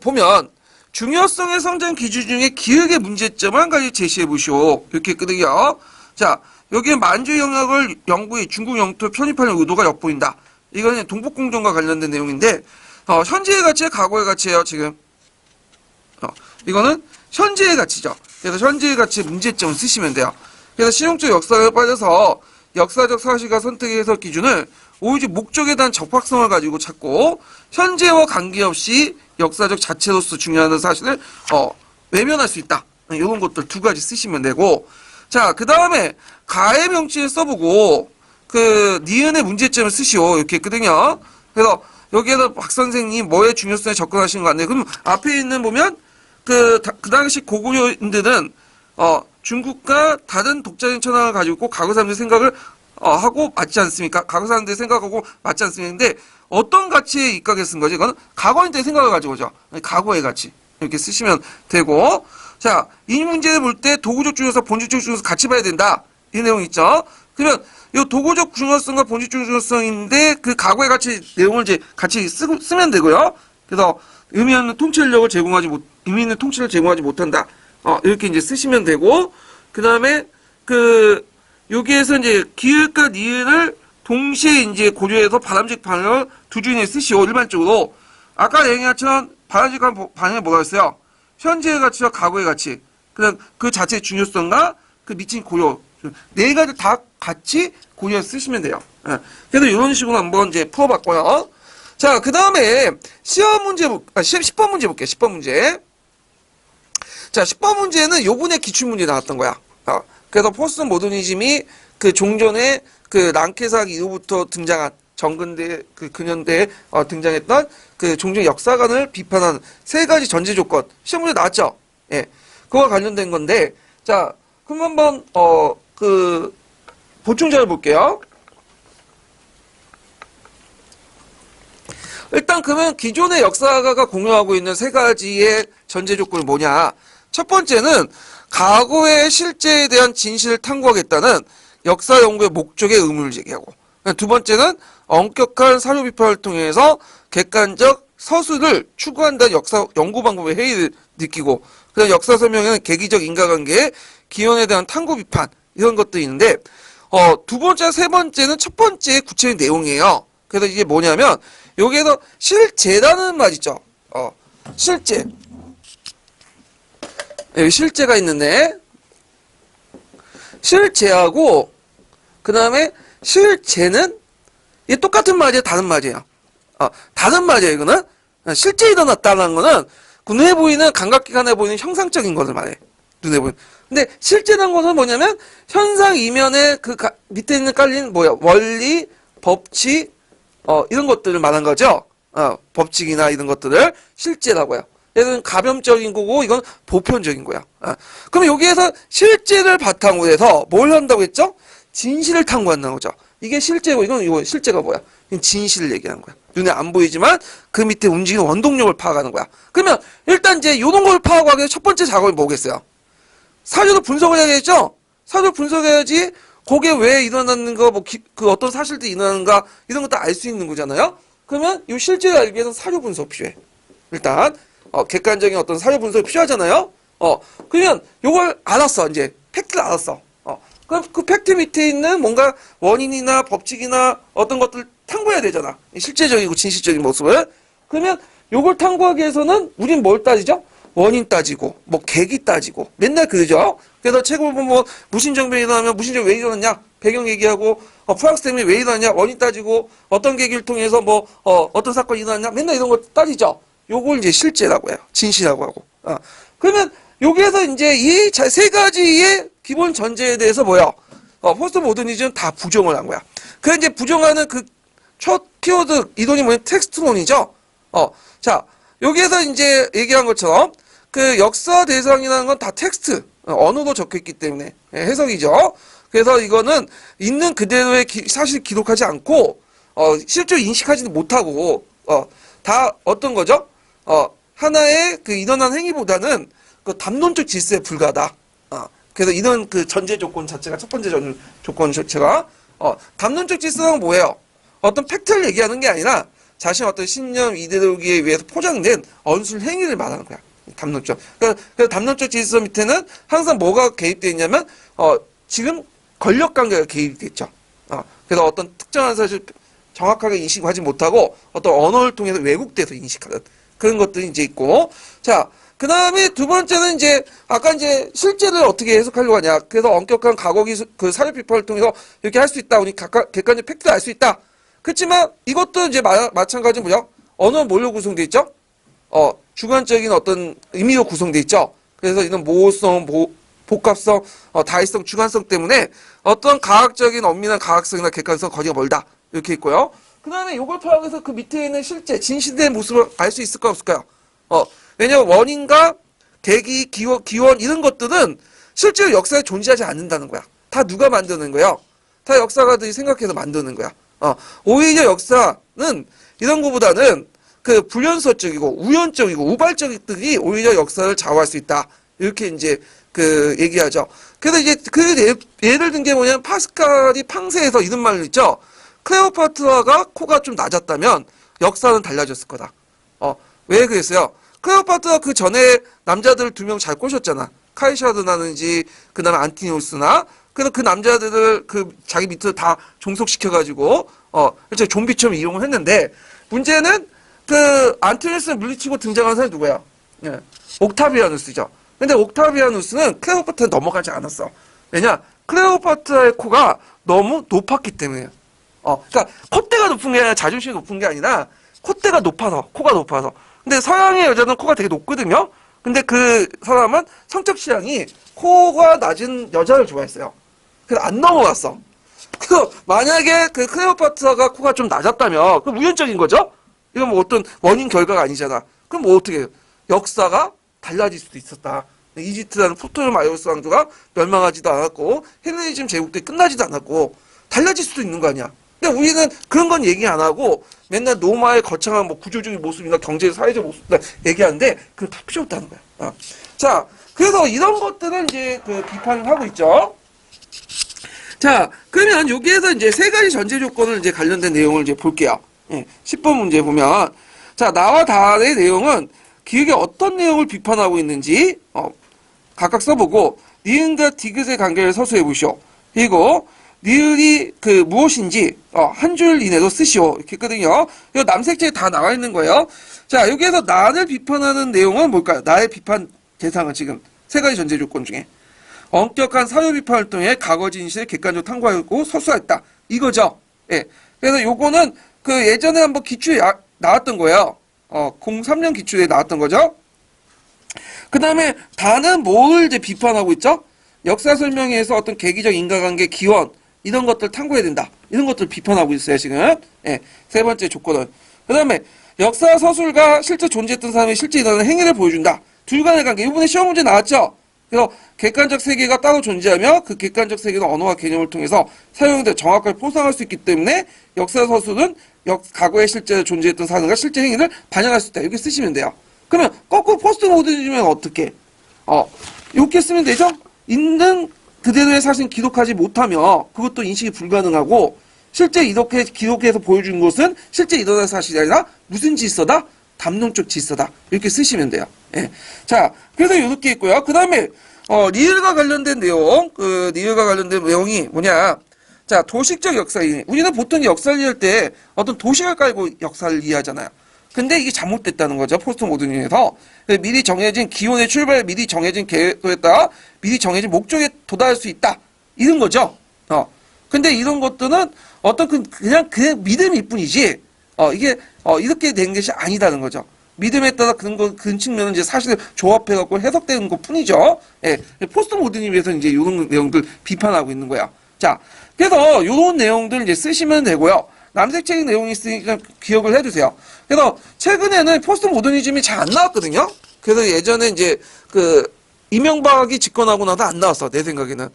보면 중요성의 성장 기준 중에 기억의 문제점 한 가지 제시해 보시오. 이렇게 했거든요. 자, 여기에 만주 영역을 영구히 중국 영토 편입하는 의도가 엿보인다. 이거는 동북공정과 관련된 내용인데, 현재의 가치와 과거의 가치예요, 지금. 이거는 현재의 가치죠. 그래서 현재의 가치의 문제점을 쓰시면 돼요. 그래서 실용적 역사를 빠져서 역사적 사실과 선택의 해석 기준을 오히려 목적에 대한 적합성을 가지고 찾고, 현재와 관계없이 역사적 자체로서 중요한 사실을 외면할 수 있다. 이런 것들 두 가지 쓰시면 되고, 자, 그 다음에 가의 명칭을 써보고 그 니은의 문제점을 쓰시오. 이렇게 했거든요. 그래서 여기에서 박 선생님 뭐의 중요성에 접근하시는 거 같네요. 그럼 앞에 있는 보면 그 당시 고구려인들은 중국과 다른 독자적인 천황을 가지고 있고 과거 사람들의 생각을 하고 맞지 않습니까? 과거 사람들의 생각하고 맞지 않습니까? 근데 어떤 가치에 입각해 쓴 거지? 이거는 과거인들의 생각을 가지고 오죠. 과거의 가치. 이렇게 쓰시면 되고, 자, 이 문제를 볼 때 도구적 중요성, 본질적 중요성 같이 봐야 된다. 이 내용 있죠? 그러면 이 도구적 중요성과 본질적 중요성인데 그 과거의 가치 내용을 이제 같이 쓰면 되고요. 그래서 의미 있는 통찰력을 제공하지 못한다. 이렇게 이제 쓰시면 되고, 그 다음에 여기에서 이제 기읍과 니은을 동시에 이제 고려해서 바람직 반응을 두 줄에 쓰시오. 일반적으로. 아까 얘기한 것처럼 바람직한 반응이 뭐가 있어요? 현재의 가치와 과거의 가치. 그다음 그 자체의 중요성과 그 미친 고려. 네 가지 다 같이 고려 쓰시면 돼요. 그래서 이런 식으로 한번 이제 풀어봤고요. 자, 그 다음에 시험 문제, 10번 문제 볼게요. 10번 문제. 자, 10번 문제는 요번에 기출문제 나왔던 거야. 그래서 포스트 모더니즘이 그 종전에 그 랑케사기 이후부터 등장한 정근대 그 근현대에 등장했던 그 종전 역사관을 비판하는 세 가지 전제 조건 시험 문제 나왔죠. 예, 그거와 관련된 건데, 자, 그럼 한번 그 보충자를 볼게요. 일단 그러면 기존의 역사가가 공유하고 있는 세 가지의 전제 조건이 뭐냐? 첫 번째는 과거의 실제에 대한 진실을 탐구하겠다는 역사 연구의 목적에 의문을 제기하고, 두 번째는 엄격한 사료 비판을 통해서 객관적 서술을 추구한다는 역사 연구 방법의 회의를 느끼고, 그다음 역사 설명에는 계기적 인과관계의 기원에 대한 탐구 비판 이런 것들이 있는데, 두 번째, 세 번째는 첫 번째의 구체적인 내용이에요. 그래서 이게 뭐냐면 여기에서 실제라는 말 있죠. 실제. 여기 실제가 있는데 실제하고 그 다음에 실제는 이게 똑같은 말이에요, 다른 말이에요. 다른 말이에요. 이거는 실제 일어났다는 거는 눈에 보이는 감각기관에 보이는 형상적인 것을 말해. 눈에 보이는. 근데 실제라는 것은 뭐냐면 현상 이면에 그 밑에 있는 깔린 원리, 법칙 이런 것들을 말한 거죠. 법칙이나 이런 것들을 실제라고 해요. 얘는 가변적인 거고 이건 보편적인 거야. 그럼 여기에서 실제를 바탕으로 해서 뭘 한다고 했죠? 진실을 탐구한다는 거죠. 이게 실제고 이거 실제가 뭐야? 진실을 얘기하는 거야. 눈에 안 보이지만 그 밑에 움직이는 원동력을 파악하는 거야. 그러면 일단 이제 이런 걸 파악하기 위해 첫 번째 작업이 뭐겠어요? 사료를 분석을 해야겠죠? 사료를 분석해야지 거기에 왜 일어나는 거, 뭐, 그 어떤 사실들이 일어나는가, 이런 것도 알 수 있는 거잖아요? 그러면 이 실제를 알기 위해서 사료 분석 필요해. 일단, 객관적인 어떤 사료 분석이 필요하잖아요? 그러면 요걸 알았어, 이제. 팩트를 알았어. 그럼 그 팩트 밑에 있는 뭔가 원인이나 법칙이나 어떤 것들을 탐구해야 되잖아. 실제적이고 진실적인 모습을. 그러면 요걸 탐구하기 위해서는 우린 뭘 따지죠? 원인 따지고, 뭐, 계기 따지고, 맨날 그러죠? 그래서 책을 보면 뭐, 무신정변이 일어나면 무신정변이 왜 일어났냐? 배경 얘기하고, 프랑스 때문에 왜 일어났냐? 원인 따지고, 어떤 계기를 통해서 뭐, 어떤 사건이 일어났냐? 맨날 이런 거 따지죠? 요걸 이제 실제라고 해요. 진실이라고 하고. 그러면 여기에서 이제 이 세 가지의 기본 전제에 대해서 뭐야? 포스트 모더니즘은 다 부정을 한 거야. 그 이제 부정하는 그 첫 키워드 이론이 뭐냐면 텍스트론이죠? 자, 여기에서 이제 얘기한 것처럼 그 역사 대상이라는 건 다 텍스트, 언어로 적혀 있기 때문에 해석이죠. 그래서 이거는 있는 그대로의 사실 기록하지 않고 실제로 인식하지도 못하고 다 어떤 거죠? 하나의 그 일어난 행위보다는 그 담론적 질서에 불과하다. 그래서 이런 그 전제 조건 자체가 첫 번째 조건 자체가 담론적 질서는 뭐예요? 어떤 팩트를 얘기하는 게 아니라 자신의 어떤 신념 이데올로기에 의해서 포장된 언술 행위를 말하는 거야. 담론적. 그래서 담론적 질서 밑에는 항상 뭐가 개입되어 있냐면 지금 권력 관계가 개입되어 있죠. 그래서 어떤 특정한 사실 정확하게 인식하지 못하고 어떤 언어를 통해서 왜곡돼서 인식하는 그런 것들이 이제 있고. 자, 그 다음에 두 번째는 이제 아까 이제 실제를 어떻게 해석하려고 하냐. 그래서 엄격한 과거 기술 그 사회 비판을 통해서 이렇게 할 수 있다. 우리 객관적 팩트를 알 수 있다. 그렇지만 이것도 이제 마찬가지 뭐죠? 언어는 뭘로 구성되어 있죠? 주관적인 어떤 의미로 구성되어 있죠. 그래서 이런 모호성, 복합성, 다의성, 주관성 때문에 어떤 과학적인 엄밀한 과학성이나 객관성 거리가 멀다. 이렇게 있고요. 그 다음에 이걸 포함해서 그 밑에 있는 실제, 진실된 모습을 알 수 있을까 없을까요? 왜냐면 원인과 계기, 기원 이런 것들은 실제로 역사에 존재하지 않는다는 거야. 다 누가 만드는 거야? 다 역사가들이 생각해서 만드는 거야. 오히려 역사는 이런 거보다는 그 불연서적이고 우연적이고 우발적들이 오히려 역사를 좌우할 수 있다. 이렇게 이제 그 얘기하죠. 그래서 이제 그 예를 든 게 뭐냐면 파스칼이 팡세에서 이런 말을 있죠. 클레오파트라가 코가 좀 낮았다면 역사는 달라졌을 거다. 왜 그랬어요? 클레오파트라 그 전에 남자들 2명 잘 꼬셨잖아. 카이샤르나는지 그 다음에 안티니우스나 그래서 그 남자들을 그 자기 밑으로 다 종속시켜가지고 이제 좀비처럼 이용을 했는데 문제는 그 안티니우스를 물리치고 등장한 사람이 누구야? 예, 옥타비아누스죠. 근데 옥타비아누스는 클레오파트라에 넘어가지 않았어. 왜냐? 클레오파트라의 코가 너무 높았기 때문에요. 그러니까 콧대가 높은 게 아니라 자존심이 높은 게 아니라 콧대가 높아서 코가 높아서. 근데 서양의 여자는 코가 되게 높거든요. 근데 그 사람은 성적 취향이 코가 낮은 여자를 좋아했어요. 그래서 안 넘어갔어. 그래서 만약에 그 클레오파트라가 코가 좀 낮았다면 그럼 우연적인 거죠? 이건 뭐 어떤 원인 결과가 아니잖아. 그럼 뭐 어떻게 해요? 역사가 달라질 수도 있었다. 이집트라는 프토르마이오스 왕조가 멸망하지도 않았고 헬레니즘 제국도 끝나지도 않았고 달라질 수도 있는 거 아니야. 근데 우리는 그런 건 얘기 안 하고 맨날 로마의 거창한 뭐 구조적인 모습이나 경제 사회적 모습을 얘기하는데 그건 다 필요 없다는 거야. 자, 그래서 이런 것들은 이제 그 비판을 하고 있죠. 자, 그러면 여기에서 이제 세 가지 전제 조건을 이제 관련된 내용을 이제 볼게요. 10번 문제 보면 자, 나와 다의 내용은 기획에 어떤 내용을 비판하고 있는지 각각 써보고 니은과 디귿의 관계를 서술해 보시오. 그리고 니은이 그 무엇인지 한 줄 이내로 쓰시오. 이렇게 했거든요. 이거 남색지에 다 나와 있는 거예요. 자, 여기에서 나를 비판하는 내용은 뭘까요? 나의 비판 대상은 지금 세 가지 전제 조건 중에 엄격한 사유 비판 활동에 과거 진실을 객관적으로 탐구하고 서술했다. 이거죠. 예. 그래서 요거는 그 예전에 한번 기출에 나왔던 거예요. 03년 기출에 나왔던 거죠. 그 다음에 다는 뭘 이제 비판하고 있죠? 역사 설명에서 어떤 계기적 인과관계, 기원 이런 것들 탐구해야 된다. 이런 것들 비판하고 있어요 지금. 예, 세 번째 조건은. 그 다음에 역사 서술과 실제 존재했던 사람이 실제 일어나는 행위를 보여준다. 둘 간의 관계. 이번에 시험 문제 나왔죠? 그래서 객관적 세계가 따로 존재하며 그 객관적 세계는 언어와 개념을 통해서 사용돼 정확하게 포상할 수 있기 때문에 역사 서술은 과거에 실제 존재했던 사람과 실제 행위를 반영할 수 있다. 이렇게 쓰시면 돼요. 그러면 거꾸로 포스트 모더니즘은 어떻게? 이렇게 쓰면 되죠? 있는 그대로의 사실을 기록하지 못하면 그것도 인식이 불가능하고 실제 이렇게 기록해서 보여준 것은 실제 일어난 사실이 아니라 무슨 질서다? 담론적 질서다. 이렇게 쓰시면 돼요. 예. 자, 그래서 이렇게 있고요. 그 다음에 리을과 관련된 내용, 리을과 관련된 내용이 뭐냐? 자, 도식적 역사 이해. 우리는 보통 역사를 이해할 때 어떤 도식을 깔고 역사를 이해하잖아요. 근데 이게 잘못됐다는 거죠. 포스트 모더니즘에서. 미리 정해진 기원의 출발에 미리 정해진 계획에 따라 미리 정해진 목적에 도달할 수 있다. 이런 거죠. 근데 이런 것들은 어떤 그냥 믿음일 뿐이지, 이게, 이렇게 된 것이 아니다는 거죠. 믿음에 따라 그런 측면은 이제 사실을 조합해갖고 해석되는 것 뿐이죠. 예. 포스트 모더니즘에서 이제 이런 내용들 비판하고 있는 거야. 자, 그래서 이런 내용들 이제 쓰시면 되고요. 남색책 내용이 있으니까 기억을 해두세요. 그래서 최근에는 포스트 모더니즘이 잘 안 나왔거든요. 그래서 예전에 이제 이명박이 집권하고 나서 안 나왔어. 내 생각에는.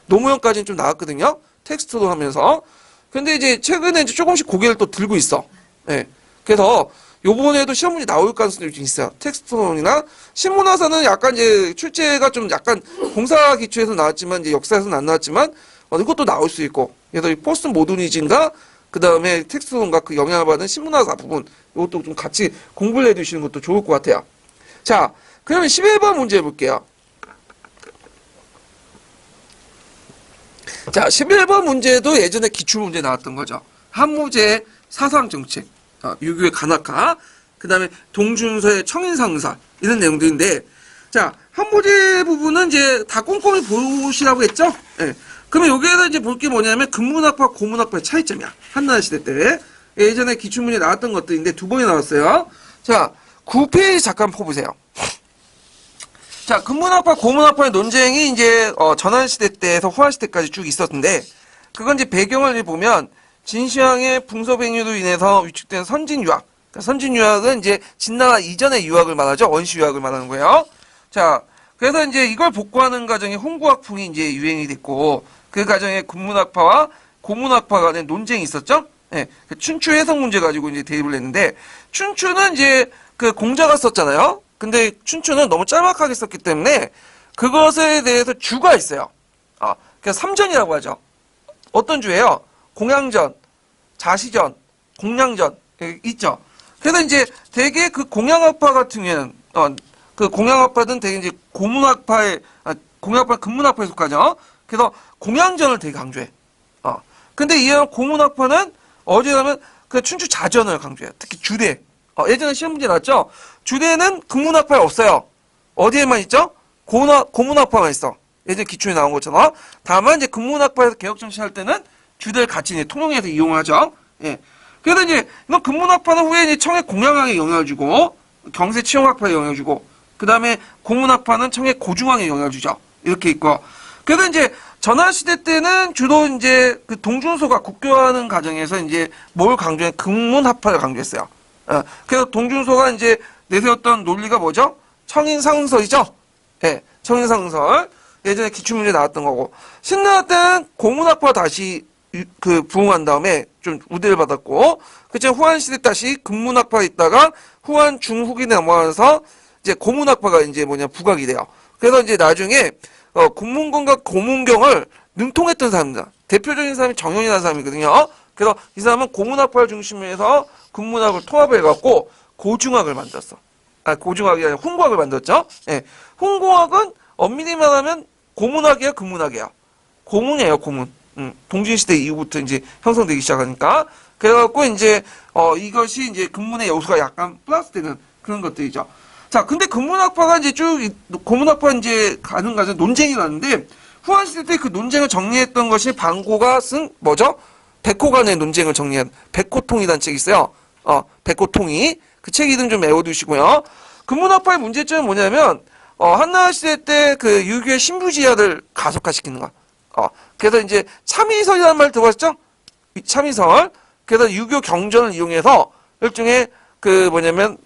노무현까지는 좀 나왔거든요. 텍스트로 하면서. 근데 이제 최근에 이제 조금씩 고개를 또 들고 있어. 예. 그래서 요번에도 시험 문제 나올 가능성이 좀 있어요. 텍스트론이나 신문화사는 약간 이제 출제가 좀 약간 공사 기초에서 나왔지만 이제 역사에서는 안 나왔지만 이것도 나올 수 있고. 그래서 이 포스트 모더니즘과 그 다음에 텍스트론과 그 영향을 받은 신문화사 부분 이것도 좀 같이 공부를 해두시는 것도 좋을 것 같아요. 자, 그러면 11번 문제 해볼게요. 자, 11번 문제도 예전에 기출문제 나왔던 거죠. 한무제의 사상정책, 유교의 간학화, 그 다음에 동준서의 청인상사, 이런 내용들인데, 자, 한무제 부분은 이제 다 꼼꼼히 보시라고 했죠? 예. 그러면 여기에서 이제 볼 게 뭐냐면, 근문학파, 고문학파의 차이점이야. 한나라 시대 때. 예전에 기출문제 나왔던 것들인데, 두 번이 나왔어요. 자, 9페이지 잠깐 펴보세요. 자, 근문학파, 고문학파의 논쟁이 이제, 전환시대 때에서 후한시대까지 쭉 있었는데, 그건 이제 배경을 보면, 진시황의 풍서백류로 인해서 위축된 선진유학. 그러니까 선진유학은 이제 진나라 이전의 유학을 말하죠. 원시유학을 말하는 거예요. 자, 그래서 이제 이걸 복구하는 과정에 홍구학풍이 이제 유행이 됐고, 그 과정에 근문학파와 고문학파 간의 논쟁이 있었죠. 예, 그 춘추 해석 문제 가지고 이제 대립을 했는데, 춘추는 이제 그 공자가 썼잖아요. 근데 춘추는 너무 짤막하게 썼기 때문에 그것에 대해서 주가 있어요. 그래서 삼전이라고 하죠. 어떤 주예요? 공양전, 자시전, 공양전 있죠. 그래서 이제 되게 그 공양학파 같은 경우에는 그 공양학파든 되게 이제 고문학파의 공양학파 근문학파에 속하죠. 그래서 공양전을 되게 강조해. 근데 이 고문학파는 어디냐면 그 춘추 자전을 강조해요. 특히 주대. 예전에 시험 문제 나왔죠. 주대는 근문학파에 없어요. 어디에만 있죠? 고문학파만 있어. 예전에 기초에 나온 것처럼. 다만 이제 근문학파에서 개혁정치할 때는 주대를 같이 이제 통용해서 이용하죠. 예. 그래서 이제 근문학파는 후에 이제 청해 공양학에 영향을 주고 경세 치용학파에 영향을 주고 그 다음에 고문학파는 청해 고중학에 영향을 주죠. 이렇게 있고. 그래서 이제 전환시대 때는 주로 이제 그 동준소가 국교하는 과정에서 이제 뭘 강조해? 근문학파를 강조했어요. 그래서 동준소가 이제 내세웠던 논리가 뭐죠? 청인상설이죠. 예, 청인상설. 예전에 기출문제 나왔던 거고. 신라라 때는 고문학파 다시 그 부흥한 다음에 좀 우대를 받았고, 그쵸? 후한시대 다시 근문학파에 있다가 후한 중후기에 넘어가면서 이제 고문학파가 이제 부각이 돼요. 그래서 이제 나중에 국문권과 고문경을 능통했던 사람입니다. 대표적인 사람이 정현이라는 사람이거든요. 그래서 이 사람은 고문학파를 중심으로 해서 근문학을 통합해갖고 고중학을 만들었어. 고중학이 아니라 훈구학을 만들었죠. 예. 훈구학은 엄밀히 말하면 고문학이야, 근문학이야. 고문이에요, 고문. 동진시대 이후부터 이제 형성되기 시작하니까. 그래갖고 이제, 이것이 이제 근문의 요소가 약간 플러스되는 그런 것들이죠. 자, 근데 근문학파가 이제 고문학파 이제 가는 과정 논쟁이 나는데, 후한시대 때 그 논쟁을 정리했던 것이 방고가 쓴, 뭐죠? 백호 간의 논쟁을 정리한, 백호통이라는 책이 있어요. 백호통이. 그 책 이름 좀 외워두시고요. 근문학파의 문제점은 뭐냐면, 한나라 시대 때 그 유교의 신부지하를 가속화시키는 거야. 그래서 이제 참의설이라는 말 들어봤죠? 참의설. 그래서 유교 경전을 이용해서 일종의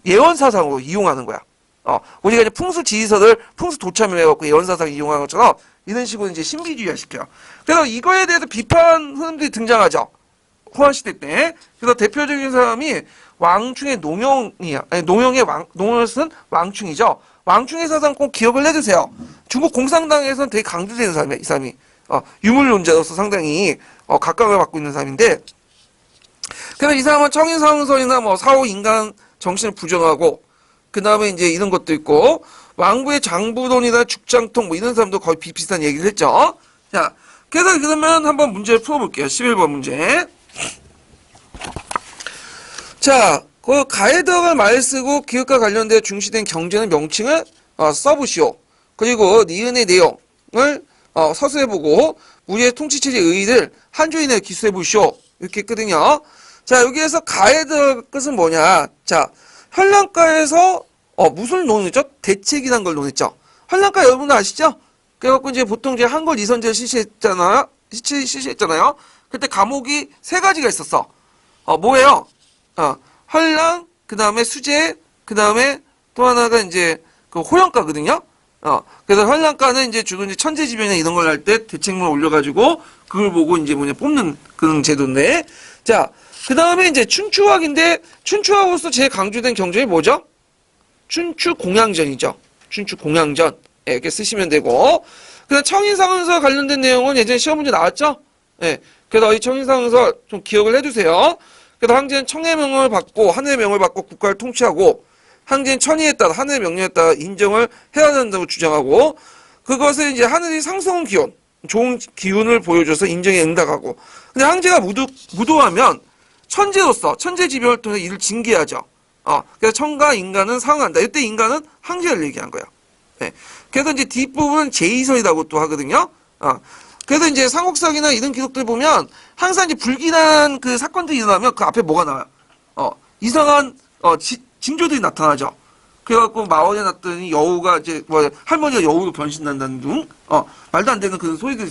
예언사상으로 이용하는 거야. 우리가 이제 풍수지휘서를 풍수도참을 해갖고 예언사상을 이용하는 것처럼 이런 식으로 이제 신비주의화 시켜요. 그래서 이거에 대해서 비판 흐름들이 등장하죠. 후한시대 때. 그래서 대표적인 사람이 왕충의 농영이야. 아니, 농영의 농을 쓴 왕충이죠. 왕충의 사상 꼭 기억을 해두세요. 중국 공산당에서는 되게 강조되는 사람이야, 이 사람이. 유물론자로서 상당히 각광을 받고 있는 사람인데, 그래서 이 사람은 청인상설이나 뭐 사후 인간 정신을 부정하고, 그 다음에 이제 이런 것도 있고, 왕부의 장부론이나 죽장통 뭐 이런 사람도 거의 비슷한 얘기를 했죠. 자, 그래서 그러면 한번 문제를 풀어볼게요. 11번 문제. 자, 그 가에 들어갈 말 쓰고 기업과 관련되어 중시된 경제는 명칭을 써보시오. 그리고 니은의 내용을 서술해보고 우리의 통치체제의 의의를 한 줄 이내에 기술해보시오. 이렇게 했거든요. 자, 여기에서 가에 들어갈 것은 뭐냐. 자, 현랑가에서 무슨 논했죠? 대책이란 걸 논했죠. 현랑가 여러분들 아시죠? 그래갖고 이제 보통 이제 한걸 이선제를 실시했잖아요. 그때 과목이 세 가지가 있었어. 뭐예요? 현랑, 그 다음에 수재, 그 다음에 또 하나가 이제 그 호영가거든요. 그래서 현랑가는 이제 주로 이제 천재지변이나 이런 걸 할 때 대책문을 올려가지고 그걸 보고 이제 뽑는 그런 제도인데. 자, 그 다음에 이제 춘추학인데 춘추학으로서 제일 강조된 경전이 뭐죠? 춘추공양전이죠. 춘추공양전. 예, 이렇게 쓰시면 되고. 그다음 청인상언서 관련된 내용은 예전에 시험 문제 나왔죠? 예. 그래서 이 청인상언서 좀 기억을 해두세요. 그래서 황제는 청의 명을 받고 하늘의 명을 받고 국가를 통치하고 황제는 천의에 따라 하늘의 명령에 따라 인정을 해야 된다고 주장하고 그것을 이제 하늘이 상승한 기운, 좋은 기운을 보여줘서 인정에 응답하고 근데 황제가 무도하면 천재로서 천재지변을 통해 이를 징계하죠. 그래서 천과 인간은 상응한다. 이때 인간은 황제를 얘기한 거야. 네. 그래서 이제 뒷부분은 제의설이라고 또 하거든요. 그래서 이제 삼국사기나 이런 기록들 보면 항상 이제 불길한 그 사건들이 일어나면 그 앞에 뭐가 나와요? 이상한 징조들이 나타나죠. 그래갖고 마을에 났더니 여우가 이제 뭐 할머니가 여우로 변신한다는 등 말도 안 되는 그런 소리들이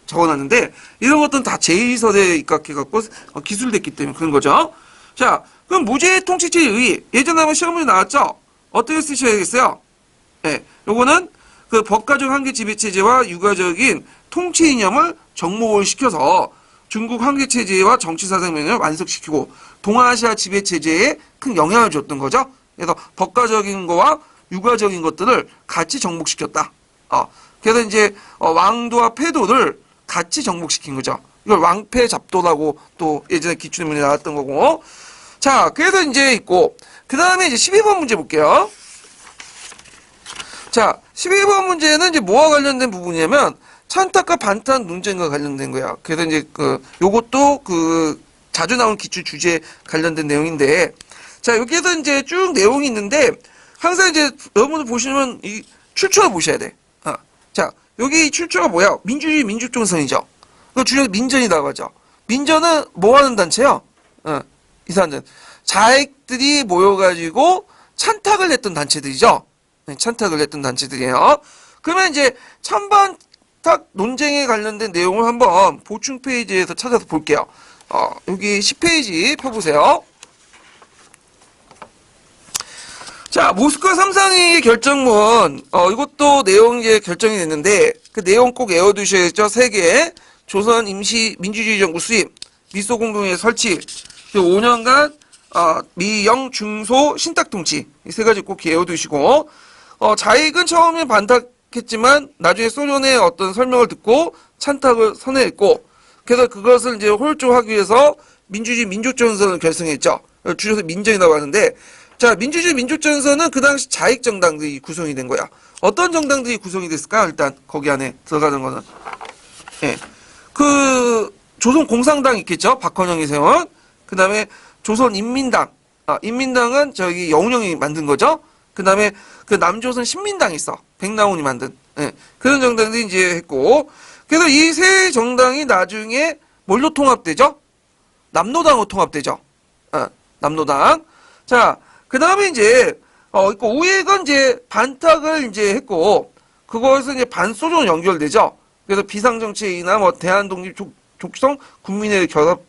적어놨는데 이런 것들은 다 제의설에 입각해갖고 기술됐기 때문에 그런 거죠. 자, 그럼 무죄의 통치체의 의의 예전에 한번 시험문제 나왔죠? 어떻게 쓰셔야겠어요? 예, 요거는 그 법가적 한계 지배체제와 유가적인 통치 이념을 정목을 시켜서 중국 한계체제와 정치사상면을 완성시키고 동아시아 지배체제에 큰 영향을 줬던 거죠. 그래서 법가적인 거와 유가적인 것들을 같이 정복시켰다. 그래서 이제 왕도와 패도를 같이 정복시킨 거죠. 이걸 왕패잡도라고 또 예전에 기출문제 나왔던 거고. 자, 그래서 이제 있고 그 다음에 이제 12번 문제 볼게요. 자, 12번 문제는 이제 뭐와 관련된 부분이냐면 찬탁과 반탄 논쟁과 관련된 거야. 그래서 이제 요것도 자주 나온 기출 주제에 관련된 내용인데, 자, 여기에서 이제 쭉 내용이 있는데 항상 이제 여러분들 보시면 이 출처를 보셔야 돼. 자, 여기 출처가 뭐야? 민주주의 민족정선이죠. 그 주로 민전이라고 하죠. 민전은 뭐 하는 단체요? 이 사람들 자익들이 모여가지고 찬탁을 했던 단체들이죠. 네, 찬탁을 했던 단체들이에요. 그러면 이제 찬반탁 논쟁에 관련된 내용을 한번 보충 페이지에서 찾아서 볼게요. 여기 10페이지 펴보세요. 자, 모스크바 삼상회의 결정문, 이것도 내용 이제 결정이 됐는데, 그 내용 꼭 외워두셔야죠. 3개. 조선 임시 민주주의 정부 수립, 미소공동회 설치, 그리고 5년간, 미영 중소 신탁 통치. 이 3가지 꼭 외워두시고, 자익은 처음에 반탁했지만, 나중에 소련의 어떤 설명을 듣고, 찬탁을 선회했고, 그래서 그것을 이제 홀조하기 위해서 민주주의 민족전선을 결성했죠. 줄여서 민전이라고 하는데, 자, 민주주의 민족전선은 그 당시 자익정당들이 구성이 된 거야. 어떤 정당들이 구성이 됐을까? 일단, 거기 안에 들어가는 거는. 예. 조선공산당 있겠죠? 박헌영이 세운. 그 다음에 조선인민당. 인민당은 저기 영운형이 만든 거죠? 그 다음에 그 남조선 신민당이 있어. 백나훈이 만든. 예. 그런 정당들이 이제 했고. 그래서 이 세 정당이 나중에 뭘로 통합되죠? 남노당으로 통합되죠. 남노당. 자, 그 다음에 이제, 우익은 이제 반탁을 이제 했고, 그거에서 이제 반소련 연결되죠. 그래서 비상정책이나 뭐 대한독립 족성 국민회의 결합,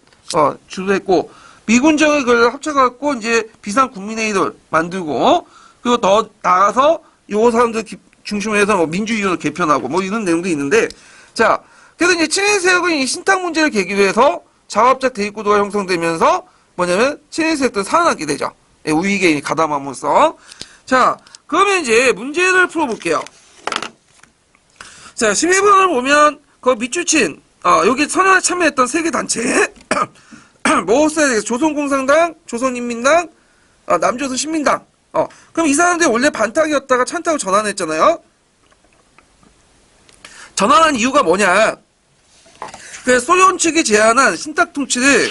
주도했고, 미군정을 그걸 합쳐갖고 이제 비상국민회의를 만들고, 그리고 더 나아가서 요 사람들 중심으로 해서 뭐 민주주의를 개편하고 뭐 이런 내용도 있는데, 자, 그래서 이제 친일세력은 이 신탁 문제를 계기로 해서 자업적 대립구도가 형성되면서 뭐냐면 친일세력들은 살아나게 되죠. 우익에 가담함으로써. 자, 그러면 이제 문제를 풀어볼게요. 자, 11번을 보면, 그 밑줄친, 여기 선언에 참여했던 세 개 단체, 뭐 써야 되겠어? 조선공산당, 조선인민당, 남조선 신민당. 그럼 이 사람들이 원래 반탁이었다가 찬탁을 전환했잖아요? 전환한 이유가 뭐냐? 그 소련 측이 제안한 신탁 통치를,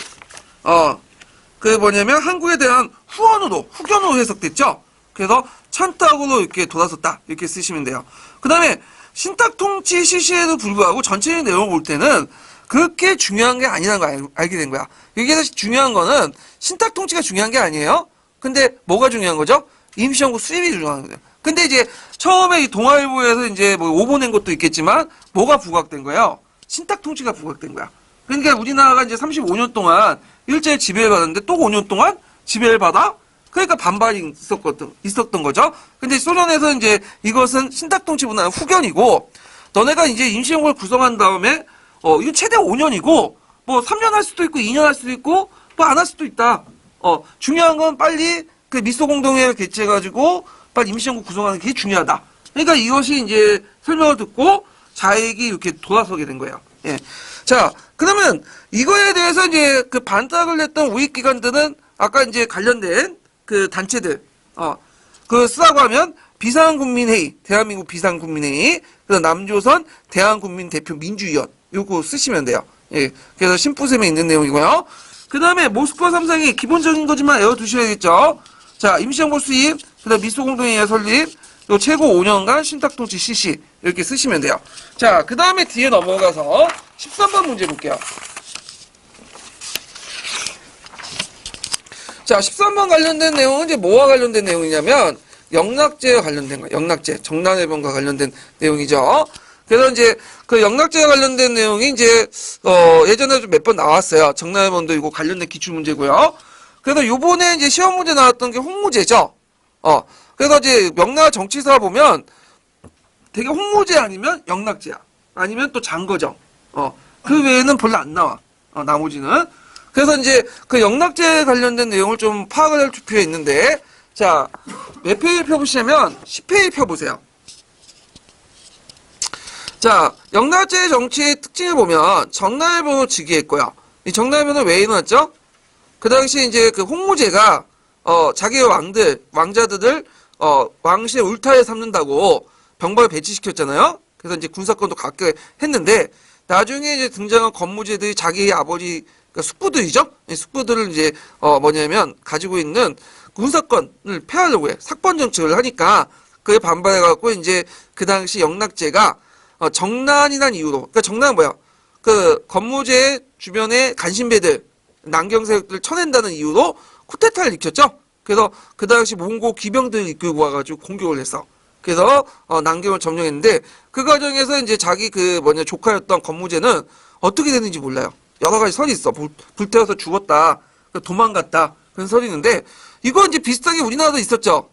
한국에 대한 후견으로 해석됐죠? 그래서 찬탁으로 이렇게 돌아섰다. 이렇게 쓰시면 돼요. 그 다음에 신탁 통치 실시에도 불구하고 전체적인 내용을 볼 때는 그렇게 중요한 게 아니라는 걸 알게 된 거야. 여기에서 중요한 거는 신탁 통치가 중요한 게 아니에요. 근데 뭐가 중요한 거죠? 임시정부 수립이 중요한 거예요. 근데 이제 처음에 이 동아일보에서 이제 뭐 오보낸 것도 있겠지만 뭐가 부각된 거예요? 신탁 통치가 부각된 거야. 그러니까 우리나라가 이제 35년 동안 일제히 지배를 받았는데 또 5년 동안 지배를 받아? 그러니까 반발이 있었던 거죠. 근데 소련에서 이제 이것은 신탁 통치보다는 후견이고, 너네가 이제 임시정부를 구성한 다음에 이거 최대 5년이고, 뭐 3년 할 수도 있고 2년 할 수도 있고 뭐 안 할 수도 있다. 중요한 건 빨리 그 미소공동회를 개최해가지고 빨리 임시정부 구성하는 게 중요하다. 그러니까 이것이 이제 설명을 듣고 자익이 이렇게 돌아서게 된 거예요. 예. 자, 그러면 이거에 대해서 이제 그 반탁을 냈던 우익기관들은 아까 이제 관련된 그 단체들, 그 쓰라고 하면 비상국민회의, 대한민국 비상국민회의, 그다음 남조선 대한국민대표 민주위원, 요거 쓰시면 돼요. 예. 그래서 심부셈에 있는 내용이고요. 그 다음에 모스크바 3상이 기본적인 거지만 외워두셔야겠죠. 자, 임시정부 수입, 그 다음 미소공동회의 설립, 요 최고 5년간 신탁통치 실시, 이렇게 쓰시면 돼요. 자, 그 다음에 뒤에 넘어가서 13번 문제 볼게요. 자, 13번 관련된 내용은 이제 뭐와 관련된 내용이냐면, 영락제와 관련된 거예요. 영락제. 정난해변과 관련된 내용이죠. 그래서 이제 그 영락제와 관련된 내용이 이제, 예전에 몇 번 나왔어요. 정난해변도 이거 관련된 기출문제고요. 그래서 요번에 이제 시험 문제 나왔던 게 홍무제죠. 그래서 이제 명나라 정치사 보면 되게 홍무제 아니면 영락제야. 아니면 또 장거정. 그 외에는 별로 안 나와. 나머지는. 그래서 이제 그 영락제 관련된 내용을 좀 파악을 할 필요가 있는데, 자, 몇 페이지 펴보시냐면 10페이지 펴보세요. 자, 영락제 정치의 특징을 보면 정난해변을 즉위했고요. 이 정난해변은 왜 일어났죠? 그 당시 이제 그 홍무제가 자기의 왕자들을 왕실의 울타리에 삼는다고 병벌을 배치시켰잖아요. 그래서 이제 군사권도 갖게 했는데, 나중에 이제 등장한 건무제들이 자기의 아버지, 그러니까 숙부들이죠. 숙부들을 이제 가지고 있는 군사권을 폐하려고 해. 삭번 정책을 하니까 그에 반발해갖고 이제 그 당시 영락제가 정난이란 이유로, 그러니까 정난은 뭐야? 그 건무제 주변의 간신배들, 난경 세력들을 쳐낸다는 이유로 쿠데타를 일으켰죠. 그래서 그 당시 몽고 기병들을 이끌고 와가지고 공격을 했어. 그래서 난경을 점령했는데, 그 과정에서 이제 자기 조카였던 건무제는 어떻게 됐는지 몰라요. 여러 가지 설이 있어. 불태워서 죽었다, 도망갔다, 그런 설이 있는데, 이거 이제 비슷하게 우리나라도 있었죠.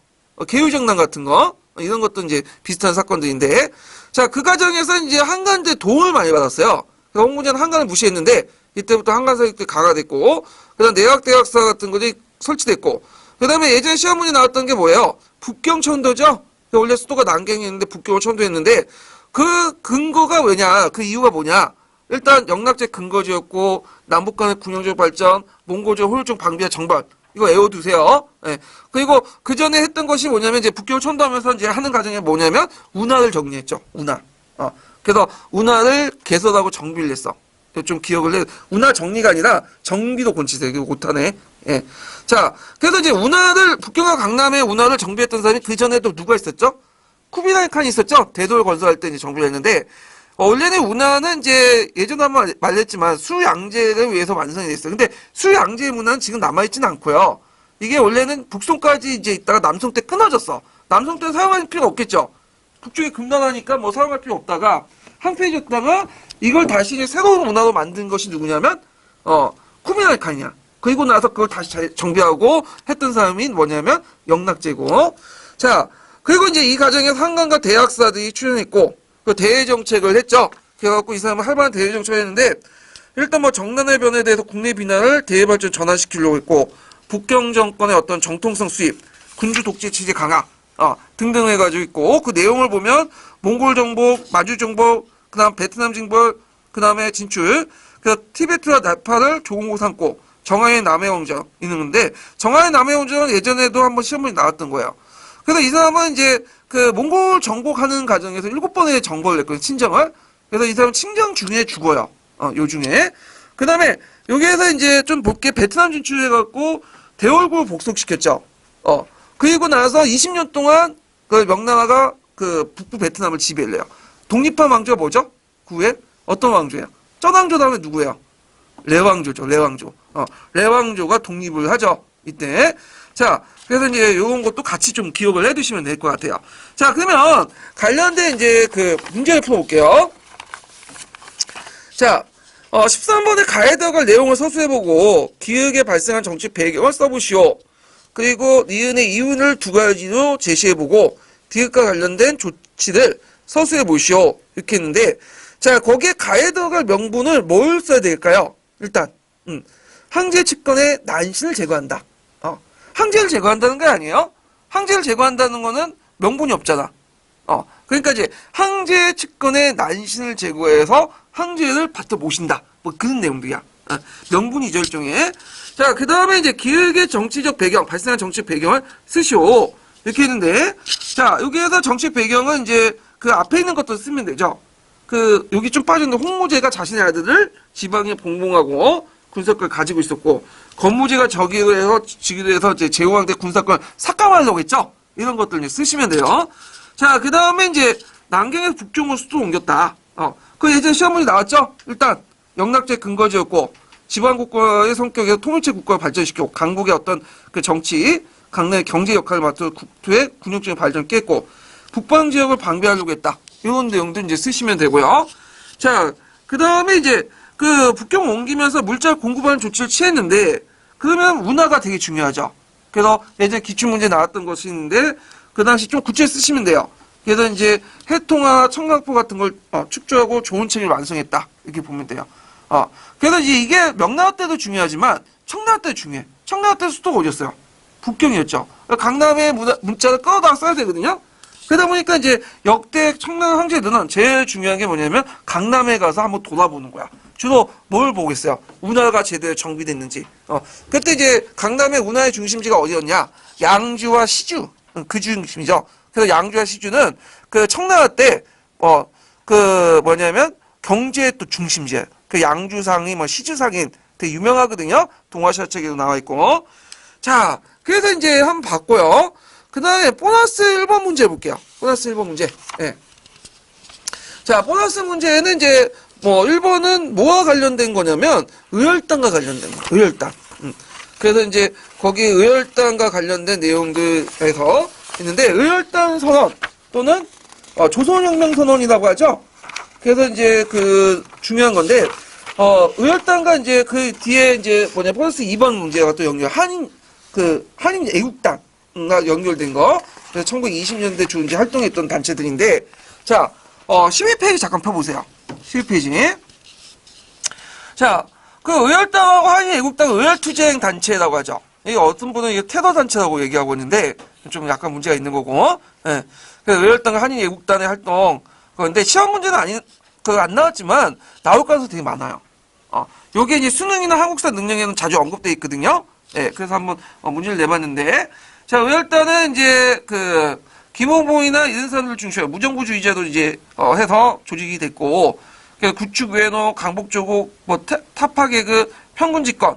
계율정난 같은 거, 이런 것도 이제 비슷한 사건들인데, 자, 그 과정에서 이제 한간대 도움을 많이 받았어요. 그래서 홍무제는 한간을 무시했는데, 이때부터 한간 세력들이 강화됐고, 그 다음 내각대학사 같은 것이 설치됐고, 그 다음에 예전에 시험 문제 나왔던 게 뭐예요? 북경천도죠? 원래 수도가 난경이었는데 북경을 천도했는데, 그 근거가 왜냐, 그 이유가 뭐냐? 일단 영락제 근거지였고, 남북 간의 군용적 발전, 몽골적 효율적 방비와 정벌, 이거 외워두세요. 예. 그리고 그 전에 했던 것이 뭐냐면, 이제 북경을 천도하면서 이제 하는 과정이 뭐냐면, 운하를 정리했죠. 운하. 그래서 운하를 개설하고 정비를 했어. 좀 기억을 해. 운하 정리가 아니라 정비도 권치세요. 이거 못하네. 예. 자, 그래서 이제 북경과 강남의 운하를 정비했던 사람이 그 전에도 누가 있었죠? 쿠비라이 칸이 있었죠? 대도를 건설할 때 이제 정비를 했는데, 원래는 운하는 이제 예전에 한번 말했지만 수양제를 위해서 완성이 됐어요. 근데 수양제 문화는 지금 남아있지는 않고요. 이게 원래는 북송까지 이제 있다가 남송 때 끊어졌어. 남송 때는 사용할 필요 없겠죠. 북쪽이 금단하니까 뭐 사용할 필요 없다가 한패해졌다가 이걸 다시 이제 새로운 문화로 만든 것이 누구냐면 쿠비라이 칸이야. 그리고 나서 그걸 다시 정비하고 했던 사람이 뭐냐면 영락제고. 자, 그리고 이제 이 과정에서 한강과 대학사들이 출연했고, 그 대외 정책을 했죠. 그래갖고 이 사람은 할 만한 대외 정책을 했는데, 일단 뭐 정난해변에 대해서 국내 비난을 대외 발전 전환시키려고 했고, 북경 정권의 어떤 정통성 수입, 군주 독재 체제 강화, 등등 해가지고 있고, 그 내용을 보면, 몽골 정복, 마주 정복, 그 다음 베트남 징벌, 그 다음에 진출, 그 티베트와 네팔을 조공으로 삼고, 정하의 남해 왕정 있는데, 정하의 남해 왕정은 예전에도 한번 시험문이 나왔던 거예요. 그래서 이 사람은 이제 그 몽골 정복하는 과정에서 7번의 정벌을 냈거든요, 친정을. 그래서 이 사람은 친정 중에 죽어요. 요 중에. 그 다음에 여기에서 이제 좀 볼게 베트남 진출해갖고 대월국을 복속시켰죠. 그리고 나서 20년 동안 그 명나라가 그 북부 베트남을 지배를 해요. 독립한 왕조가 뭐죠? 그 후에 어떤 왕조예요? 쩌왕조 다음에 누구예요? 레왕조죠. 레왕조. 레왕조가 독립을 하죠. 이때. 자, 그래서 이제 요런 것도 같이 좀 기억을 해두시면 될 것 같아요. 자, 그러면 관련된 이제 그 문제를 풀어볼게요. 자, 13번의 가해덕을 내용을 서술해보고 기획에 발생한 정치 배경을 써보시오. 그리고 니은의 이윤을 두 가지로 제시해보고 디귿과 관련된 조치를 서술해보시오. 이렇게 했는데, 자, 거기에 가해덕을 명분을 뭘 써야 될까요? 일단 황제 측근의 난신을 제거한다. 황제를 제거한다는 게 아니에요. 황제를 제거한다는 거는 명분이 없잖아. 그러니까 이제 황제 측근의 난신을 제거해서 황제를 받쳐 모신다. 뭐 그런 내용들이야. 명분이죠, 일종의. 자, 그 다음에 이제 기획의 정치적 배경, 발생한 정치적 배경을 쓰시오. 이렇게 했는데, 자, 여기에서 정치적 배경은 이제 그 앞에 있는 것도 쓰면 되죠. 여기 좀 빠졌는데, 홍무제가 자신의 아들을 지방에 봉봉하고 군사권을 가지고 있었고, 건무제가 저기로 해서, 지기로 해서 이제 제후왕 때 군사권을 삭감하려고 했죠? 이런 것들 이제 쓰시면 돼요. 자, 그 다음에 이제 남경에서 북쪽으로 수도 옮겼다. 그 예전 시험문이 나왔죠? 일단, 영락제 근거지였고, 지방국가의 성격에서 통일체 국가를 발전시켰고, 강국의 어떤 그 정치, 강내 경제 역할을 맡아 국토의 군용적인 발전을 깼고, 북방 지역을 방비하려고 했다. 이런 내용도 이제 쓰시면 되고요. 자, 그 다음에 이제 그 북경 옮기면서 물자 공급하는 조치를 취했는데, 그러면 운하가 되게 중요하죠. 그래서 예전에 기출문제 나왔던 것이 있는데, 그 당시 좀 구체적으로 쓰시면 돼요. 그래서 이제 해통화, 청강포 같은 걸 축조하고 좋은 책을 완성했다. 이렇게 보면 돼요. 그래서 이제 이게 명나라 때도 중요하지만 청나라 때도 중요해. 청나라 때 수도가 어디였어요? 북경이었죠. 강남의 문자를 끌어다 써야 되거든요. 그러다 보니까 이제 역대 청나라 황제들은 제일 중요한 게 뭐냐면 강남에 가서 한번 돌아보는 거야. 주로 뭘 보겠어요? 운하가 제대로 정비됐는지. 그때 이제 강남의 운하의 중심지가 어디였냐? 양주와 시주. 그 중심이죠. 그래서 양주와 시주는 그 청나라 때, 뭐냐면 경제의 또 중심지예요. 그 양주상이 뭐 시주상이 되게 유명하거든요. 동아시아 책에도 나와 있고. 자, 그래서 이제 한번 봤고요. 그 다음에 보너스 1번 문제 볼게요. 보너스 1번 문제. 네. 자, 보너스 문제는 이제 1번은 뭐와 관련된 거냐면 의열단과 관련된 거. 의열단. 그래서 이제 거기 의열단과 관련된 내용들에서 있는데 의열단 선언 또는 조선혁명 선언이라고 하죠. 그래서 이제 그 중요한 건데 의열단과 이제 그 뒤에 이제 플러스 2번 문제가 또 한인 애국당과 연결된 거. 그래서 1920년대 주 이제 활동했던 단체들인데 자, 12페이지 잠깐 펴보세요. 12페이지. 자, 그 의열당하고 한인 애국당 의열투쟁 단체라고 하죠. 이게 어떤 분은 이게 테러 단체라고 얘기하고 있는데 좀 약간 문제가 있는 거고. 예. 그래서 의열당과 한인 애국단의 활동. 그런데 시험 문제는 안 나왔지만 나올 가능성이 되게 많아요. 요게 이제 수능이나 한국사 능력에는 자주 언급되어 있거든요. 예. 그래서 한번 문제를 내봤는데. 자, 의열단은 이제 김호봉이나 이런 사람들 중심으로 무정부주의자도 이제 해서 조직이 됐고, 구축 외노, 강복조국, 타파개그, 평군집권,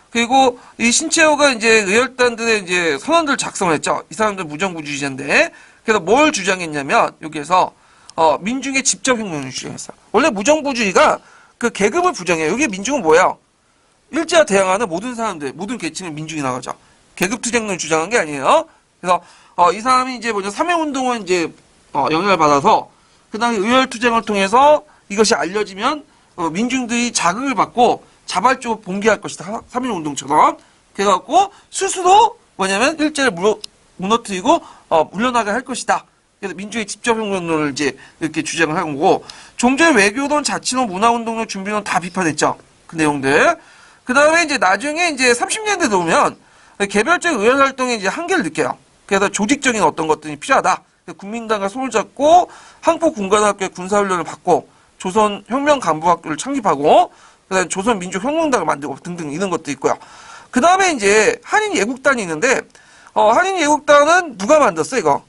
그리고 이 신채호가 이제 의열단들의 이제 선언들 작성을 했죠. 이 사람들 무정부주의자인데, 그래서 뭘 주장했냐면, 여기에서, 민중의 직접혁명을 주장했어요. 원래 무정부주의가 그 계급을 부정해요. 여기 민중은 뭐예요? 일제와 대항하는 모든 사람들, 모든 계층의 민중이 나가죠. 계급투쟁론을 주장한 게 아니에요. 그래서, 이 사람이 이제 삼해운동을 이제, 영향을 받아서, 그 다음에 의열투쟁을 통해서 이것이 알려지면, 민중들이 자극을 받고 자발적으로 봉기할 것이다. 3.1운동처럼. 그래갖고, 스스로 뭐냐면, 일제를 무너뜨리고, 물러나게 할 것이다. 그래서 민주의 직접혁명론을 이제 이렇게 주장을 한 거고, 종전 외교론, 자치론, 문화운동론, 준비론 다 비판했죠. 그 내용들. 그 다음에 이제 나중에 이제 30년대 되면 개별적 의원 활동에 이제 한계를 느껴요. 그래서 조직적인 어떤 것들이 필요하다. 국민당과 손을 잡고 항포군관학교의 군사훈련을 받고 조선혁명간부학교를 창립하고 그다음에 조선민주혁명당을 만들고 등등 이런 것도 있고요. 그 다음에 이제 한인예국단이 있는데 한인예국단은 누가 만들었어 이거?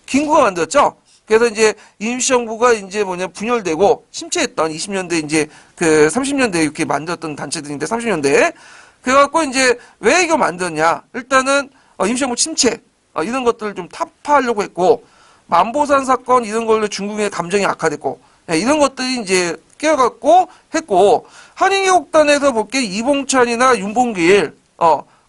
김구가 만들었죠. 그래서 이제 임시정부가 이제 분열되고 침체했던 20년대 이제 그 30년대 이렇게 만들었던 단체들인데 30년대에 그래갖고 이제 왜 이거 만들었냐? 일단은 임시정부 침체 이런 것들을 좀 타파하려고 했고 만보산 사건 이런 걸로 중국의 감정이 악화됐고 이런 것들이 이제 깨어갖고 했고 한인예국단에서 볼게 이봉찬이나 윤봉길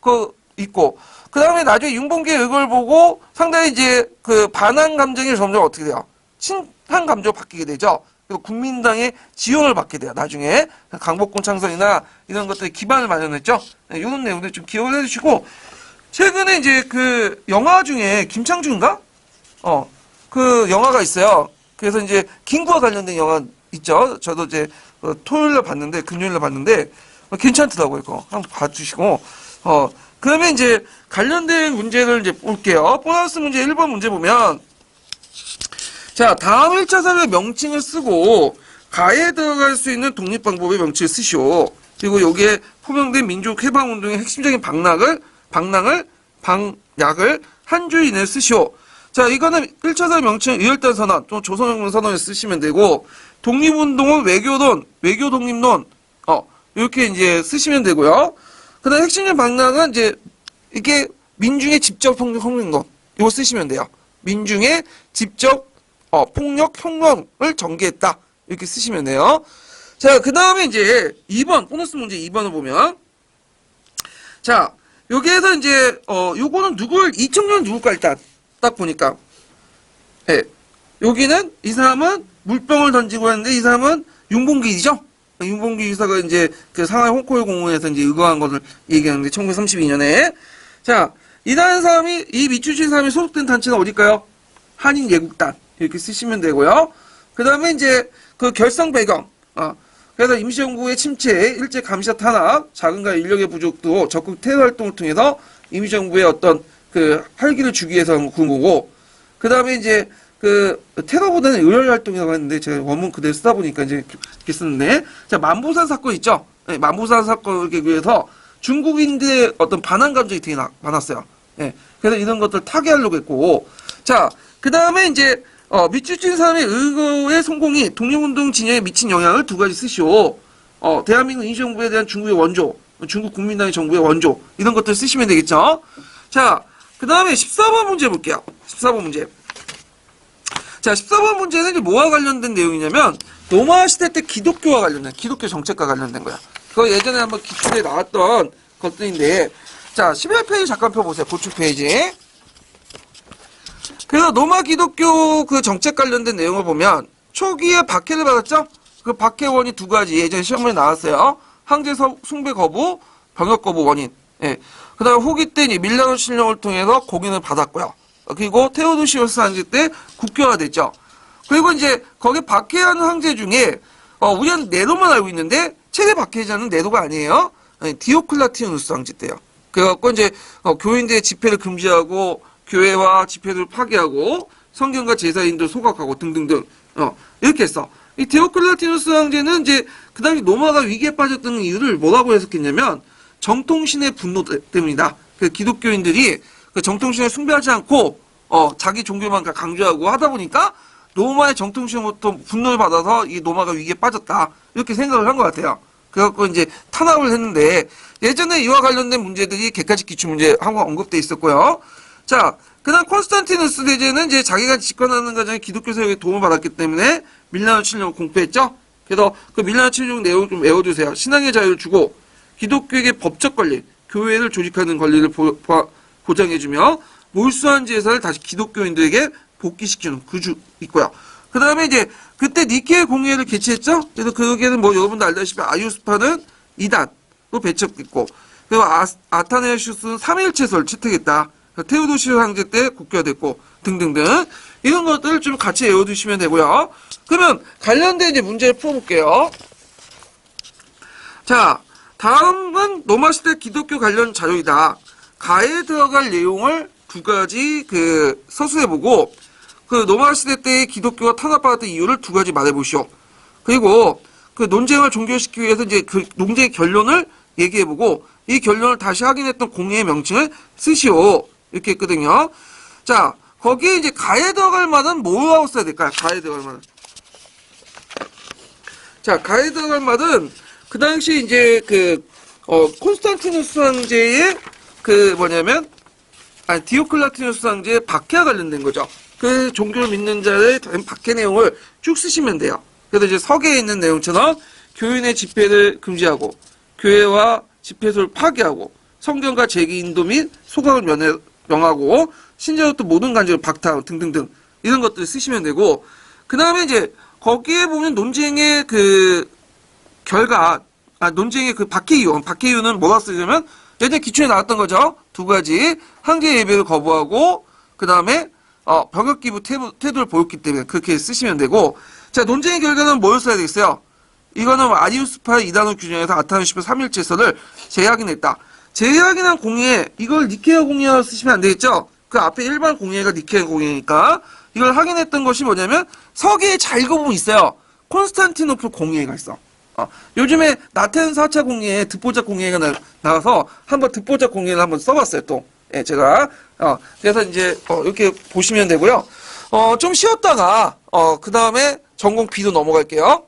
그 있고 그 다음에 나중에 윤봉길 이걸 보고 상당히 이제 그 반한 감정이 점점 어떻게 돼요? 친한 감정으로 바뀌게 되죠. 그리고 국민당의 지원을 받게 돼요. 나중에 강복군 창설이나 이런 것들에 기반을 마련했죠. 이런 내용들 좀 기억을 해주시고 최근에 이제 그 영화 중에 김창준인가? 그 영화가 있어요. 그래서 이제 김구와 관련된 영화 있죠. 저도 이제 토요일에 봤는데 금요일에 봤는데 괜찮더라고요. 이거 한번 봐주시고 그러면 이제 관련된 문제를 이제 볼게요. 보너스 문제 1번 문제 보면 자 다음 1차 사회 명칭을 쓰고 가에 들어갈 수 있는 독립방법의 명칭을 쓰시오. 그리고 여기에 포명된 민족해방운동의 핵심적인 방락을 한 줄 이내에 쓰시오. 자 이거는 1차 사회 명칭 의열단선언 또 조선혁명선언을 쓰시면 되고 독립운동은 외교론 외교독립론 이렇게 이제 쓰시면 되고요. 그 다음 핵심적인 방락은 이제 이게 민중의 직접 폭력 혁명 이거 쓰시면 돼요. 민중의 직접 폭력 혁명을 전개했다 이렇게 쓰시면 돼요. 자 그 다음에 이제 2번 보너스 문제 2번을 보면 자 여기에서 이제 요거는 이청용 누굴까 일단 딱 보니까 여기는 이 사람은 물병을 던지고 했는데 이 사람은 윤봉길이죠. 윤봉길 의사가 이제 그 상하이 홍콩 공원에서 이제 의거한 것을 얘기하는데 1932년에 자 이라는 사람이 이 밑줄친 사람이 소속된 단체는 어딜까요? 한인예국단 이렇게 쓰시면 되고요. 그 다음에 이제 그 결성 배경 그래서 임시정부의 침체, 일제 감시와 탄압, 자금과 인력의 부족도 적극 테러 활동을 통해서 임시정부의 어떤 그 활기를 주기 위해서 한 거고 그 다음에 이제 그 테러보다는 의열 활동이라고 했는데 제가 원문 그대로 쓰다 보니까 이제 이렇게 쓰는데 자 만보산 사건 있죠? 네, 만보산 사건을 계기 위해서 중국인들의 어떤 반한 감정이 되게 많았어요. 네, 그래서 이런 것들 타개하려고 했고 자 그 다음에 이제 밑줄친 사람의 의거의 성공이 독립운동 진영에 미친 영향을 두 가지 쓰시오. 대한민국 임시정부에 대한 중국의 원조, 중국 국민당의 정부의 원조 이런 것들 쓰시면 되겠죠. 자 그 다음에 14번 문제 볼게요. 14번 문제. 자, 14번 문제는 이제 뭐와 관련된 내용이냐면, 로마 시대 때 기독교와 관련된, 기독교 정책과 관련된 거야. 그거 예전에 한번 기출에 나왔던 것들인데, 자, 11페이지 잠깐 펴보세요. 보충 페이지. 그래서 로마 기독교 그 정책 관련된 내용을 보면, 초기에 박해를 받았죠? 그 박해원이 두 가지 예전 시험에 나왔어요. 황제 숭배 거부, 병역 거부 원인. 예. 그 다음 후기 때 밀라노 실령을 통해서 공인을 받았고요. 그리고 테오도시오스 황제 때 국교화됐죠. 그리고 이제 거기 박해하는 황제 중에 우리는 네로만 알고 있는데 최대 박해자는 네로가 아니에요. 디오클라티우스 황제 때요. 그래갖고 이제 교인들의 집회를 금지하고 교회와 집회를 파괴하고 성경과 제사인들 소각하고 등등등 이렇게 했어. 이 디오클라티우스 황제는 이제 그 당시 로마가 위기에 빠졌던 이유를 뭐라고 해석했냐면 정통신의 분노 때문이다. 그 기독교인들이 그 정통신을 숭배하지 않고 자기 종교만 강조하고 하다 보니까 로마의 정통신으로부터 분노를 받아서 이 로마가 위기에 빠졌다. 이렇게 생각을 한 것 같아요. 그래갖고 이제 탄압을 했는데 예전에 이와 관련된 문제들이 객관식 기출 문제 한번 언급돼 있었고요. 자, 그다음 콘스탄티누스 대제는 이제 자기가 집권하는 과정에 기독교 세력의 도움을 받았기 때문에 밀라노 칠령을 공포했죠. 그래서 그 밀라노 칠령 내용 좀 외워두세요. 신앙의 자유를 주고 기독교에게 법적 권리, 교회를 조직하는 권리를 보장해주며 몰수한 제사를 다시 기독교인들에게 복귀시키는 그주 있고요. 그 다음에 이제 그때 니케 공회를 개최했죠. 그래서 거기에는 뭐 여러분도 알다시피 아유스파는 2단으로 배척했고 그리고 아타네시우스는 3.1채소를 채택했다. 테오도시오 황제 때 국교화됐고 등등등 이런 것들을 좀 같이 외워두시면 되고요. 그러면 관련된 이제 문제를 풀어볼게요. 자, 다음은 로마 시대 기독교 관련 자료이다. 가에 들어갈 내용을 두 가지 그 서술해보고 그 로마 시대 때의 기독교가 탄압받았던 이유를 두 가지 말해보시오. 그리고 그 논쟁을 종결시키기 위해서 이제 그 논쟁의 결론을 얘기해보고 이 결론을 다시 확인했던 공예의 명칭을 쓰시오. 이렇게 했거든요. 자, 거기에 이제 가에 들어갈 말은 뭐라고 써야 될까요? 가에 들어갈 말은. 자, 가에 들어갈 말은 그 당시 이제 콘스탄티누스 황제의 디오클라티누스 황제의 박해와 관련된 거죠. 그 종교를 믿는 자의 박해 내용을 쭉 쓰시면 돼요. 그래서 이제 서계에 있는 내용처럼 교인의 집회를 금지하고 교회와 집회소를 파괴하고 성경과 제기 인도 및 소각을 명하고 신자로부터 모든 간접을 박탈하고 등등등 이런 것들을 쓰시면 되고 그 다음에 이제 거기에 보면 논쟁의 그 결과 논쟁의 그 박해 이유는 뭐가 쓰냐면 예전에 기초에 나왔던 거죠. 두 가지 황제 예배를 거부하고 그 다음에 병역 기부 태도를 보였기 때문에 그렇게 쓰시면 되고 자 논쟁의 결과는 뭘 써야 되겠어요? 이거는 아리우스파의 이단원 규정에서 아타누시파 3일체설을 재확인했다. 재확인한 공예 이걸 니케아 공예라고 쓰시면 안 되겠죠? 그 앞에 일반 공예가 니케아 공예니까 이걸 확인했던 것이 뭐냐면 서기에 잘 읽어보면 있어요. 콘스탄티노플 공예가 있어. 요즘에 나테는 4차 공예에 듣보잡 공예가 나와서 한번 듣보잡 공예를 한번 써봤어요 또. 예, 제가 그래서 이제 이렇게 보시면 되고요. 좀 쉬었다가 그 다음에 전공 B로 넘어갈게요.